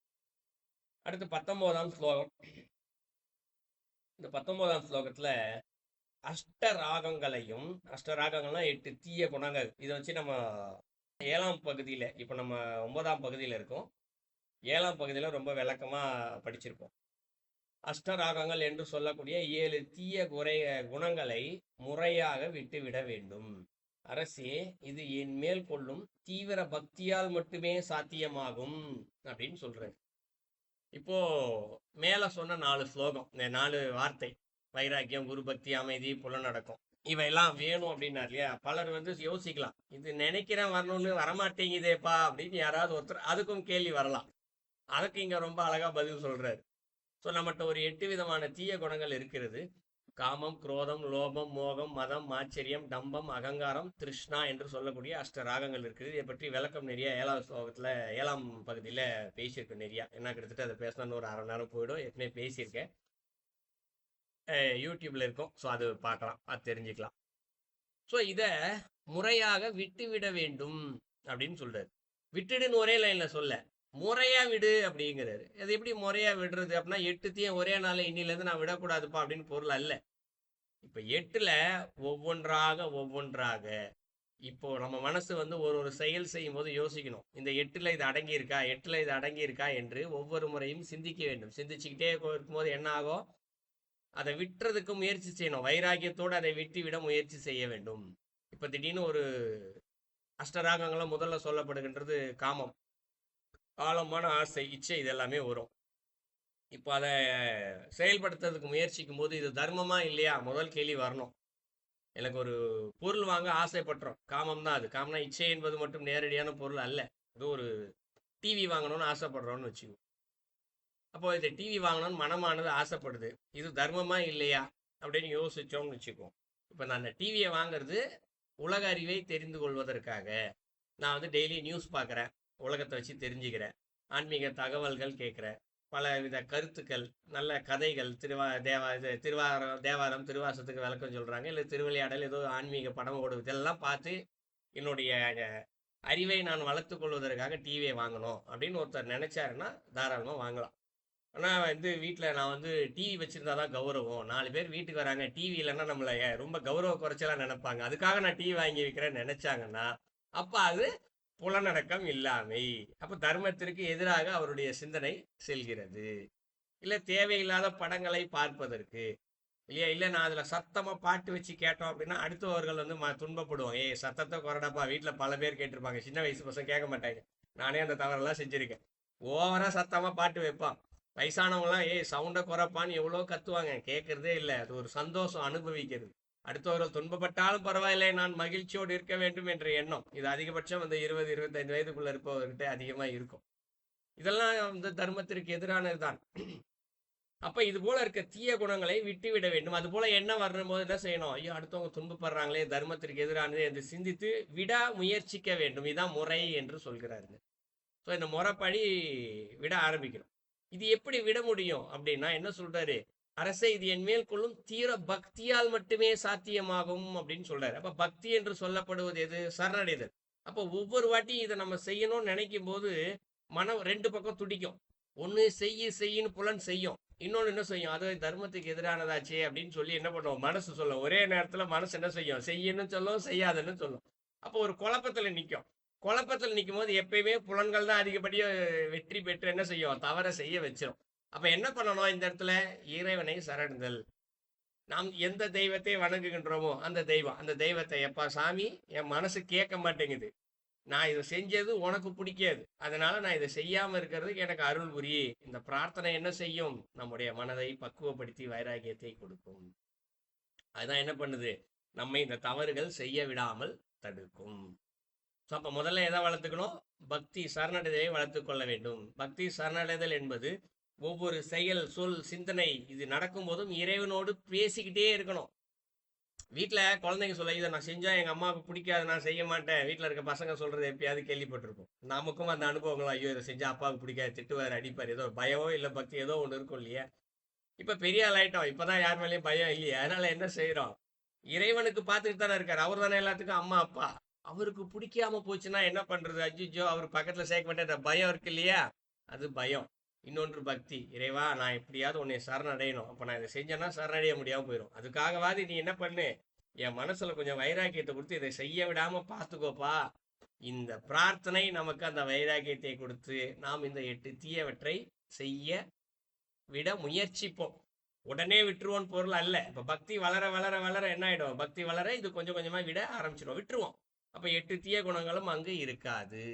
அடுத்து 19ஆம் ஸ்லோகம். இந்த 19ஆம் ஸ்லோகத்துல அஷ்டராகங்களையும், அஷ்டராகங்கள்னா 8 தீய குணங்கள், இதை வச்சு நம்ம 7ஆம் பகுதியில், இப்போ நம்ம 9ஆம் பகுதியில் இருக்கோம். 7ஆம் பகுதியில் ரொம்ப விளக்கமா படிச்சிருப்போம். அஷ்டராகங்கள் என்று சொல்லக்கூடிய 7 தீய குணங்களை முறையாக விட்டுவிட வேண்டும். அரசே, இது என் மேல் கொள்ளும் தீவிர பக்தியால் மட்டுமே சாத்தியமாகும் அப்படின்னு சொல்றாரு. இப்போ மேல சொன்ன 4 ஸ்லோகம், இந்த 4 வார்த்தை, வைராக்கியம், குருபக்தி, அமைதி, புலனடக்கம், இவையெல்லாம் வேணும் அப்படின்னாரு இல்லையா? பலர் யோசிக்கலாம், இது நினைக்கிறேன் வரணும்னு வரமாட்டேங்குதேப்பா அப்படின்னு யாராவது ஒருத்தர், அதுக்கும் கேள்வி வரலாம். அதுக்கு இங்க ரொம்ப அழகா பதில் சொல்றாரு. ஸோ நம்மகிட்ட ஒரு 8 விதமான தீய குணங்கள் இருக்கிறது. காமம், குரோதம், லோபம், மோகம், மதம், ஆச்சரியம், டம்பம், அகங்காரம், திருஷ்ணா என்று சொல்லக்கூடிய அஷ்டராகங்கள் இருக்குது. இதை பற்றி விளக்கம் நிறைய 7ஆவது ஸ்லோகத்தில் 7ஆம் பகுதியில் பேசியிருக்கேன் நிறையா. என்ன கிட்டத்தட்ட அதை பேசினா ஒரு 1/2 நேரம் போயிடும். ஏற்கனவே பேசியிருக்கேன், யூடியூப்ல இருக்கும். ஸோ அது பார்க்கலாம், அது தெரிஞ்சுக்கலாம். ஸோ இதை முறையாக விட்டுவிட வேண்டும் அப்படின்னு சொல்றாரு. விட்டுடுன்னு ஒரே லைன்ல சொல்ல, முறையா விடு அப்படிங்கிறாரு. அது எப்படி முறையா விடுறது அப்படின்னா, 8த்தையும் ஒரே நாள் இன்னிலேருந்து நான் விடக்கூடாதுப்பா அப்படின்னு பொருள் அல்ல. இப்ப 8ல ஒவ்வொன்றாக இப்போ நம்ம மனசு ஒரு செயல் செய்யும் போது யோசிக்கணும், இந்த 8ல இது அடங்கி இருக்கா, 8ல இது அடங்கி இருக்கா என்று ஒவ்வொரு முறையும் சிந்திக்க வேண்டும். சிந்திச்சுக்கிட்டே இருக்கும்போது என்ன ஆகும்? அதை விட்டுறதுக்கு முயற்சி செய்யணும். வைராக்கியத்தோடு அதை விட்டு விட முயற்சி செய்ய வேண்டும். இப்ப திடீர்னு ஒரு அஷ்டராகங்களும் முதல்ல சொல்லப்படுகின்றது காமம், ஆழமான ஆசை, இச்சை, இது எல்லாமே வரும். இப்போ அதை செயல்படுத்துறதுக்கு முயற்சிக்கும் போது இது தர்மமா இல்லையா முதல் கேள்வி வரணும். எனக்கு ஒரு பொருள் வாங்க ஆசைப்பட்டுறோம், காமம் தான் அது. காமனா இச்சை என்பது மட்டும் நேரடியான பொருள் அல்ல. அது ஒரு டிவி வாங்கணும்னு ஆசைப்படுறோம்னு வச்சுக்கோ. அப்போ இந்த டிவி வாங்கணும்னு மனமானது ஆசைப்படுது, இது தர்மமா இல்லையா அப்படின்னு யோசிச்சோம்னு வச்சுக்கோ. இப்போ நான் அந்த டிவியை வாங்குறது உலக அறிவை தெரிந்து கொள்வதற்காக. நான் டெய்லி நியூஸ் பார்க்குறேன், உலகத்தை வச்சு தெரிஞ்சுக்கிறேன், ஆன்மீக தகவல்கள் கேட்குறேன், பல வித கருத்துக்கள், நல்ல கதைகள், தேவாரம் திருவாசத்துக்கு விளக்கம் சொல்கிறாங்க, இல்லை திருவிளையாடல், ஏதோ ஆன்மீக படம் ஓடுது, இதெல்லாம் பார்த்து என்னுடைய அறிவை நான் வளர்த்து கொள்வதற்காக டிவியை வாங்கணும் அப்படின்னு ஒருத்தர் நினைச்சாருன்னா தாராளமாக வாங்கலாம். ஆனால் வீட்டில் நான் டிவி வச்சுருந்தா தான் கௌரவம், 4 பேர் வீட்டுக்கு வராங்க, டிவி இல்லைன்னா நம்மளை ரொம்ப கௌரவ குறைச்சலாம் நினைப்பாங்க, அதுக்காக நான் டிவி வாங்கி வைக்கிறேன்னு நினைச்சாங்கன்னா அப்போ அது புலனடக்கம் இல்லாமை. அப்போ தர்மத்திற்கு எதிராக அவருடைய சிந்தனை செல்கிறது. இல்லை தேவையில்லாத படங்களை பார்ப்பதற்கு, இல்லையா? இல்லை நான் அதில் சத்தமாக பாட்டு வச்சு கேட்டோம் அப்படின்னா அடுத்தவர்கள் துன்பப்படுவோம். சத்தத்தை குறடப்பா, வீட்டில் பல பேர் கேட்டிருப்பாங்க, சின்ன வயசு பசங்க கேட்க மாட்டாங்க. நானே அந்த தவறெல்லாம் செஞ்சுருக்கேன். ஓவராக சத்தமாக பாட்டு வைப்பான், வயசானவங்களாம் சவுண்டை குறைப்பான்னு எவ்வளோ கத்துவாங்க, கேட்கறதே இல்லை. அது ஒரு சந்தோஷம், அனுபவிக்கிறது. அடுத்தவர்கள் துன்பப்பட்டாலும் பரவாயில்லை, நான் மகிழ்ச்சியோடு இருக்க வேண்டும் என்ற எண்ணம், இது அதிகபட்சம் 20-25 வயதுக்குள்ள இருப்பவர்கிட்ட அதிகமா இருக்கும். இதெல்லாம் தர்மத்திற்கு எதிரானது தான். அப்ப இது போல இருக்க தீய குணங்களை விட்டுவிட வேண்டும். அது போல எண்ணம் வரும் போது என்ன செய்யணும்? ஐயோ, அடுத்தவங்க துன்பப்படுறாங்களே, தர்மத்திற்கு எதிரானது என்று சிந்தித்து விட முயற்சிக்க வேண்டும். இதுதான் முறை என்று சொல்கிறாருங்க. ஸோ இந்த முறைப்படி விட ஆரம்பிக்கணும். இது எப்படி விட முடியும் அப்படின்னா என்ன சொல்றாரு? அரசே, இது என் மேல் கொள்ளும் தீர பக்தியால் மட்டுமே சாத்தியமாகும் அப்படின்னு சொல்றாரு. அப்ப பக்தி என்று சொல்லப்படுவது எது? சரணடைதல். அப்போ ஒவ்வொரு வாட்டியும் இதை நம்ம செய்யணும்னு நினைக்கும் போது மனம் 2 பக்கம் துடிக்கும். ஒண்ணு செய்யின்னு புலன் செய்யும், இன்னொன்னு என்ன செய்யும்? அது தர்மத்துக்கு எதிரானதாச்சே அப்படின்னு சொல்லி என்ன பண்ணுவோம்? மனசு சொல்லும். ஒரே நேரத்துல மனசு என்ன செய்யும்? செய்யன்னு சொல்லும், செய்யாதுன்னு சொல்லும். அப்போ ஒரு குழப்பத்துல நிற்கும். குழப்பத்தில் நிற்கும் போது எப்பயுமே புலன்கள் தான் அதிகப்படியா வெற்றி பெற்று என்ன செய்யும்? தவற செய்ய வச்சிடும். அப்ப என்ன பண்ணணும்? இந்த இடத்துல இறைவனை சரணடைதல். நாம் எந்த தெய்வத்தை வணங்குகின்றோமோ அந்த தெய்வத்தை எப்பா சாமி என் மனசு கேட்க மாட்டேங்குது, நான் இதை செஞ்சது உனக்கு பிடிக்காது, அதனால நான் இதை செய்யாம இருக்கிறதுக்கு எனக்கு அருள் புரி. இந்த பிரார்த்தனை என்ன செய்யும்? நம்முடைய மனதை பக்குவப்படுத்தி வைராகியத்தை கொடுக்கும். அதுதான் என்ன பண்ணுது? நம்மை இந்த தவறுகள் செய்ய விடாமல் தடுக்கும். ஸோ அப்போ முதல்ல எதை வளர்த்துக்கணும்? பக்தி சரணடைதலை வளர்த்துக் கொள்ள வேண்டும். பக்தி சரணடைதல் என்பது ஒவ்வொரு செயல், சொல், சிந்தனை இது நடக்கும் போதும் இறைவனோடு பேசிக்கிட்டே இருக்கணும். வீட்டில் குழந்தைங்க சொல்ல, இதை நான் செஞ்சால் எங்கள் அம்மாவுக்கு பிடிக்காது, நான் செய்ய மாட்டேன், வீட்டில் இருக்க பசங்க சொல்கிறது எப்பயாவது கேள்விப்பட்டிருப்போம். நமக்கும் அந்த அனுபவங்களும், ஐயோ இதை செஞ்சால் அப்பாவுக்கு பிடிக்காது, திட்டுவார், அடிப்பார், ஏதோ பயமோ இல்லை பக்தி ஏதோ ஒன்று இருக்கும் இல்லையா? இப்போ பெரிய ஆள் ஆயிட்டோம், இப்போ தான் யார் மேலேயும் பயம் இல்லையா? அதனால் என்ன செய்கிறோம்? இறைவனுக்கு பார்த்துட்டு தானே இருக்கார், அவர் தானே எல்லாத்துக்கும் அம்மா அப்பா. அவருக்கு பிடிக்காம போச்சுன்னா என்ன பண்ணுறது? அஜிஜோ அவர் பக்கத்தில் சேர்க்க மாட்டேன், பயம் இருக்கு இல்லையா? அது பயம். இன்னொன்று பக்தி. இறைவா நான் எப்படியாவது உன்னை சரணடையணும், அப்போ நான் இதை செஞ்சேன்னா சரணடைய முடியாமல் போயிடும். அதுக்காகவாது நீ என்ன பண்ணு, என் மனசுல கொஞ்சம் வைராக்கியத்தை கொடுத்து இதை செய்ய விடாம பார்த்துக்கோப்பா. இந்த பிரார்த்தனை நமக்கு அந்த வைராக்கியத்தை கொடுத்து நாம் இந்த 8 தீயவற்றை செய்ய விட முயற்சிப்போம். உடனே விட்டுருவோம் பொருள் அல்ல. இப்ப பக்தி வளர வளர வளர என்ன ஆயிடும்? பக்தி வளர இது கொஞ்சம் கொஞ்சமா விட ஆரம்பிச்சிடும், விட்டுருவோம். அப்ப 8 தீய குணங்களும் அங்கு இருக்காது.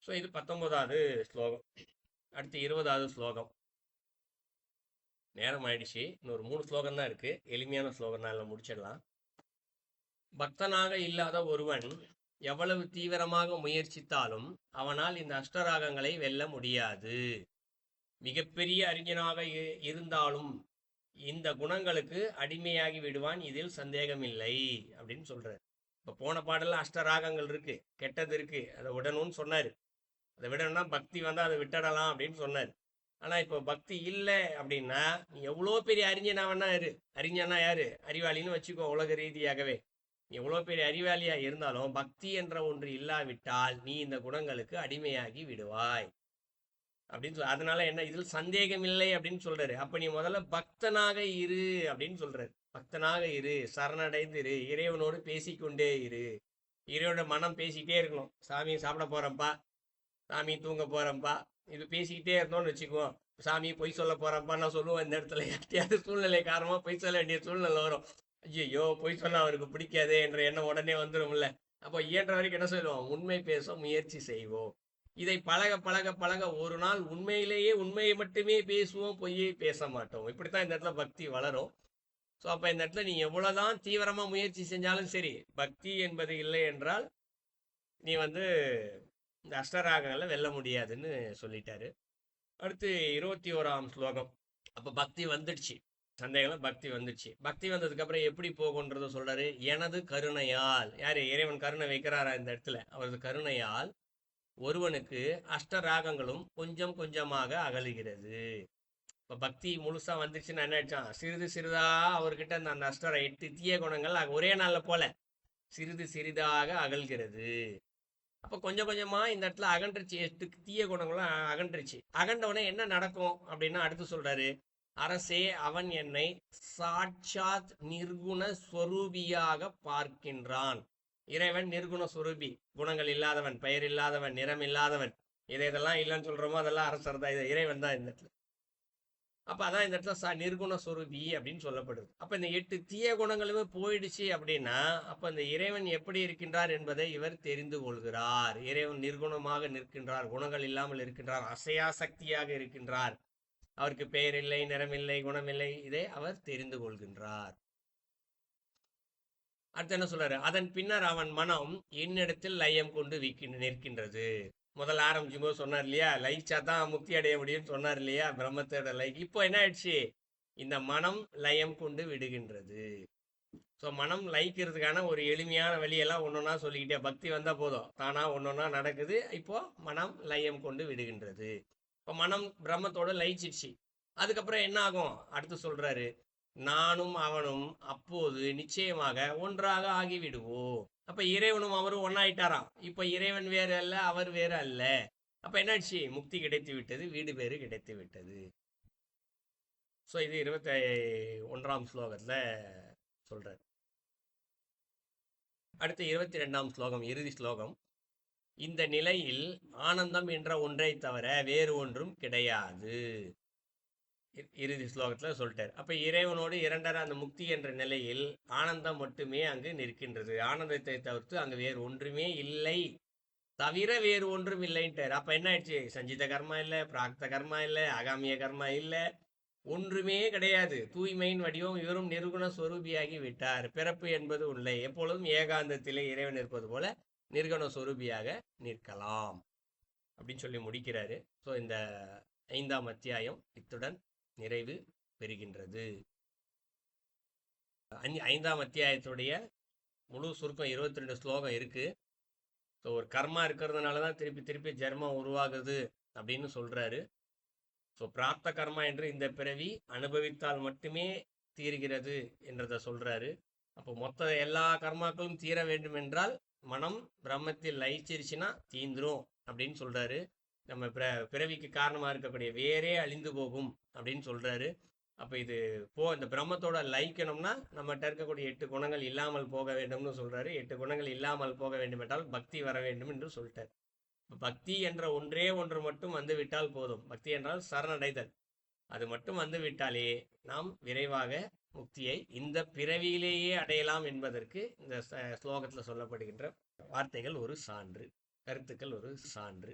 ஸோ இது 19வது ஸ்லோகம். அடுத்து 20வது ஸ்லோகம். நேரம் ஆயிடுச்சு, இன்னொரு 3 ஸ்லோகம் தான் இருக்கு, எளிமையான ஸ்லோகம் தான், முடிச்சிடலாம். பக்தனாக இல்லாத ஒருவன் எவ்வளவு தீவிரமாக முயற்சித்தாலும் அவனால் இந்த அஷ்டராகங்களை வெல்ல முடியாது. மிகப்பெரிய அறிஞனாக இருந்தாலும் இந்த குணங்களுக்கு அடிமையாகி விடுவான், இதில் சந்தேகமில்லை அப்படின்னு சொல்றாரு. இப்போ போன பாடல அஷ்டராகங்கள் இருக்கு, கெட்டது இருக்கு, அதை விடணும்னு சொன்னாரு. அதை விடணும்னா பக்தி வந்தால் அதை விட்டுடலாம் அப்படின்னு சொன்னார். ஆனால் இப்போ பக்தி இல்லை அப்படின்னா நீ எவ்வளோ பெரிய அறிஞனா வேணா இரு. அறிஞனா யாரு? அறிவாளின்னு வச்சுக்கோ. உலக ரீதியாகவே நீ எவ்வளோ பெரிய அறிவாளியா இருந்தாலும் பக்தி என்ற ஒன்று இல்லாவிட்டால் நீ இந்த குணங்களுக்கு அடிமையாகி விடுவாய் அப்படின்னு சொல்ல. அதனால என்ன, இதில் சந்தேகம் இல்லை அப்படின்னு சொல்றாரு. அப்ப நீ முதல்ல பக்தனாக இரு அப்படின்னு சொல்றாரு. பக்தனாக இரு, சரணடைந்து இரு, இறைவனோடு பேசிக்கொண்டே இரு. இறைவனோட மனம் பேசிக்கிட்டே இருக்கணும். சாமி சாப்பிட போறப்பா, சாமி தூங்க போறப்பா, இது பேசிக்கிட்டே இருந்தோம்னு வச்சுக்குவோம். சாமி பொய் சொல்ல போறப்பா நான் சொல்லுவேன், இந்த இடத்துல யார்ட்டையாவது சூழ்நிலை காரணமா பொய் சொல்ல வேண்டிய சூழ்நிலை வரும். ஐயோ பொய் சொன்னா அவருக்கு பிடிக்காதே என்ற எண்ணம் உடனே வந்துடும்ல. அப்போ இயன்ற வரைக்கும் என்ன சொல்லுவோம்? உண்மை பேச முயற்சி செய்வோம். இதை பழக பழக பழக ஒரு நாள் உண்மையிலேயே உண்மையை மட்டுமே பேசுவோம், பொய்யை பேச மாட்டோம். இப்படித்தான் இந்த இடத்துல பக்தி வளரும். ஸோ அப்போ இந்த இடத்துல நீ எவ்வளோதான் தீவிரமாக முயற்சி செஞ்சாலும் சரி, பக்தி என்பது இல்லை என்றால் நீ இந்த அஷ்டராகங்களை வெல்ல முடியாதுன்னு சொல்லிட்டாரு. அடுத்து 21ஆம் ஸ்லோகம். அப்போ பக்தி வந்துடுச்சு, சந்தேகம், பக்தி வந்துடுச்சு. பக்தி வந்ததுக்கு அப்புறம் எப்படி போகுன்றத சொல்றாரு. எனது கருணையால், யாரு? இறைவன் கருணை வைக்கிறாரா இந்த இடத்துல? அவரது கருணையால் ஒருவனுக்கு அஷ்டராகங்களும் கொஞ்சம் கொஞ்சமாக அகலுகிறது. இப்போ பக்தி முழுசா வந்துருச்சுன்னா என்ன ஆயிடுச்சான்? சிறிது சிறிதா அவர்கிட்ட அந்த அஷ்டர 8 தீய குணங்கள் ஒரே நாள்ல போல சிறிது சிறிதாக அகல்கிறது. அப்போ கொஞ்சம் கொஞ்சமா இந்த இடத்துல அகன்றுச்சு, 8 தீய குணங்களும் அகன்றுச்சு. அகண்டவனே என்ன நடக்கும் அப்படின்னா அடுத்து சொல்றாரு. அரசே, அவன் என்னை சாட்சாத் நிர்குண ஸ்வரூபியாக பார்க்கின்றான். இறைவன் நிர்குண ஸ்வரூபி, குணங்கள் இல்லாதவன், பெயர் இல்லாதவன், நிறம் இல்லாதவன். இதெல்லாம் இல்லைன்னு சொல்றோமோ அதெல்லாம் அரசர் தான், இது இறைவன் தான் இந்த இடத்துல. அப்ப அதான் இந்த இடத்துல நிர்குண ஸ்வரூபி அப்படின்னு சொல்லப்படுது. அப்ப இந்த 8 தீய குணங்களுமே போயிடுச்சு அப்படின்னா அப்ப இந்த இறைவன் எப்படி இருக்கின்றார் என்பதை இவர் தெரிந்து கொள்கிறார். இறைவன் நிர்குணமாக நிற்கின்றார், குணங்கள் இல்லாமல் இருக்கின்றார், அசையா சக்தியாக இருக்கின்றார். அவருக்கு பெயர் இல்லை, நிறமில்லை, குணமில்லை, இதை அவர் தெரிந்து கொள்கின்றார். அடுத்து என்ன சொல்றாரு? அதன் பின்னர் அவன் மனம் என்னிடத்தில் லயம் கொண்டு நிற்கின்றது. முதல்ல ஆரம்பிக்கும் போது சொன்னார் இல்லையா, லயிச்சா தான் முக்தி அடைய முடியும்னு சொன்னார் இல்லையா, பிரம்மத்தோட லைக். இப்போ என்ன ஆயிடுச்சு? இந்த மனம் லயம் கொண்டு விடுகின்றது. ஸோ மனம் லயிக்கிறதுக்கான ஒரு எளிமையான வழியெல்லாம் ஒன்னொன்னா சொல்லிக்கிட்டே பக்தி வந்தா போதும், தானா ஒன்னொன்னா நடக்குது. இப்போ மனம் லயம் கொண்டு விடுகின்றது. இப்போ மனம் பிரம்மத்தோட லயிச்சிடுச்சு. அதுக்கப்புறம் என்ன ஆகும்? அடுத்து சொல்றாரு, நானும் அவனும் அப்போது நிச்சயமாக ஒன்றாக ஆகிவிடுவோம். அப்ப இறைவனும் அவரும் ஒன்னாயிட்டாராம். இப்ப இறைவன் வேறு அல்ல, அவர் வேறு அல்ல. அப்ப என்னாச்சு? முக்தி கிடைத்து விட்டது, வீடு பேரு கிடைத்து விட்டது. ஸோ இது 21ஆம் ஸ்லோகத்துல சொல்றார். அடுத்து 22ஆம் ஸ்லோகம், இறுதி ஸ்லோகம். இந்த நிலையில் ஆனந்தம் என்ற ஒன்றை தவிர வேறு ஒன்றும் கிடையாது. இறுதி ஸ்லோகத்தில் சொல்லிட்டார். அப்போ இறைவனோடு இரண்டர அந்த முக்தி என்ற நிலையில் ஆனந்தம் மட்டுமே அங்கு நிற்கின்றது. ஆனந்தத்தை தவிர்த்து அங்கு வேறு ஒன்றுமே இல்லை, தவிர வேறு ஒன்றும் இல்லைன்ட்டார். அப்போ என்ன ஆயிடுச்சு? சஞ்சித கர்மா இல்லை, பிராக்த கர்மா இல்லை, ஆகாமிய கர்மா இல்லை, ஒன்றுமே கிடையாது. தூய்மையின் வடிவம் இவரும் நிர்குண ஸ்வரூபியாகி விட்டார். பிறப்பு என்பது இல்லை. எப்பொழுதும் ஏகாந்தத்திலே இறைவன் இருப்பது போல நிர்குண ஸ்வரூபியாக நிற்கலாம் அப்படின்னு சொல்லி முடிக்கிறாரு. ஸோ இந்த 5ஆம் அத்தியாயம் இத்துடன் நிறைவு பெறுகின்றது. 5ஆம் அத்தியாயத்துடைய முழு சுருக்கம் 22 ஸ்லோகம் இருக்கு. ஸோ ஒரு கர்மா இருக்கிறதுனால தான் திருப்பி திருப்பி ஜென்மம் உருவாகுது அப்படின்னு சொல்றாரு. ஸோ பிராப்த கர்மா என்று இந்த பிறவி அனுபவித்தால் மட்டுமே தீர்கிறது என்றதை சொல்றாரு. அப்போ மொத்த எல்லா கர்மாக்களும் தீர வேண்டும் என்றால் மனம் பிரம்மத்தில் லயிச்சிருச்சுன்னா தீந்துரும் அப்படின்னு சொல்றாரு. நம்ம பிறவிக்கு காரணமாக இருக்கக்கூடிய வேறே அழிந்து போகும் அப்படின்னு சொல்றாரு. அப்போ இது இந்த பிரம்மத்தோட லயிக்கணும்னா நம்மகிட்ட இருக்கக்கூடிய 8 குணங்கள் இல்லாமல் போக வேண்டும்னு சொல்றாரு. 8 குணங்கள் இல்லாமல் போக வேண்டும் என்றால் பக்தி வர வேண்டும் என்று சொல்லிட்டார். பக்தி என்ற ஒன்றே ஒன்று மட்டும் வந்து விட்டால் போதும். பக்தி என்றால் சரணடைதல். அது மட்டும் வந்து விட்டாலே நாம் விரைவாக முக்தியை இந்த பிறவியிலேயே அடையலாம் என்பதற்கு இந்த ஸ்லோகத்தில் சொல்லப்படுகின்ற வார்த்தைகள் ஒரு சான்று, கருத்துக்கள் ஒரு சான்று.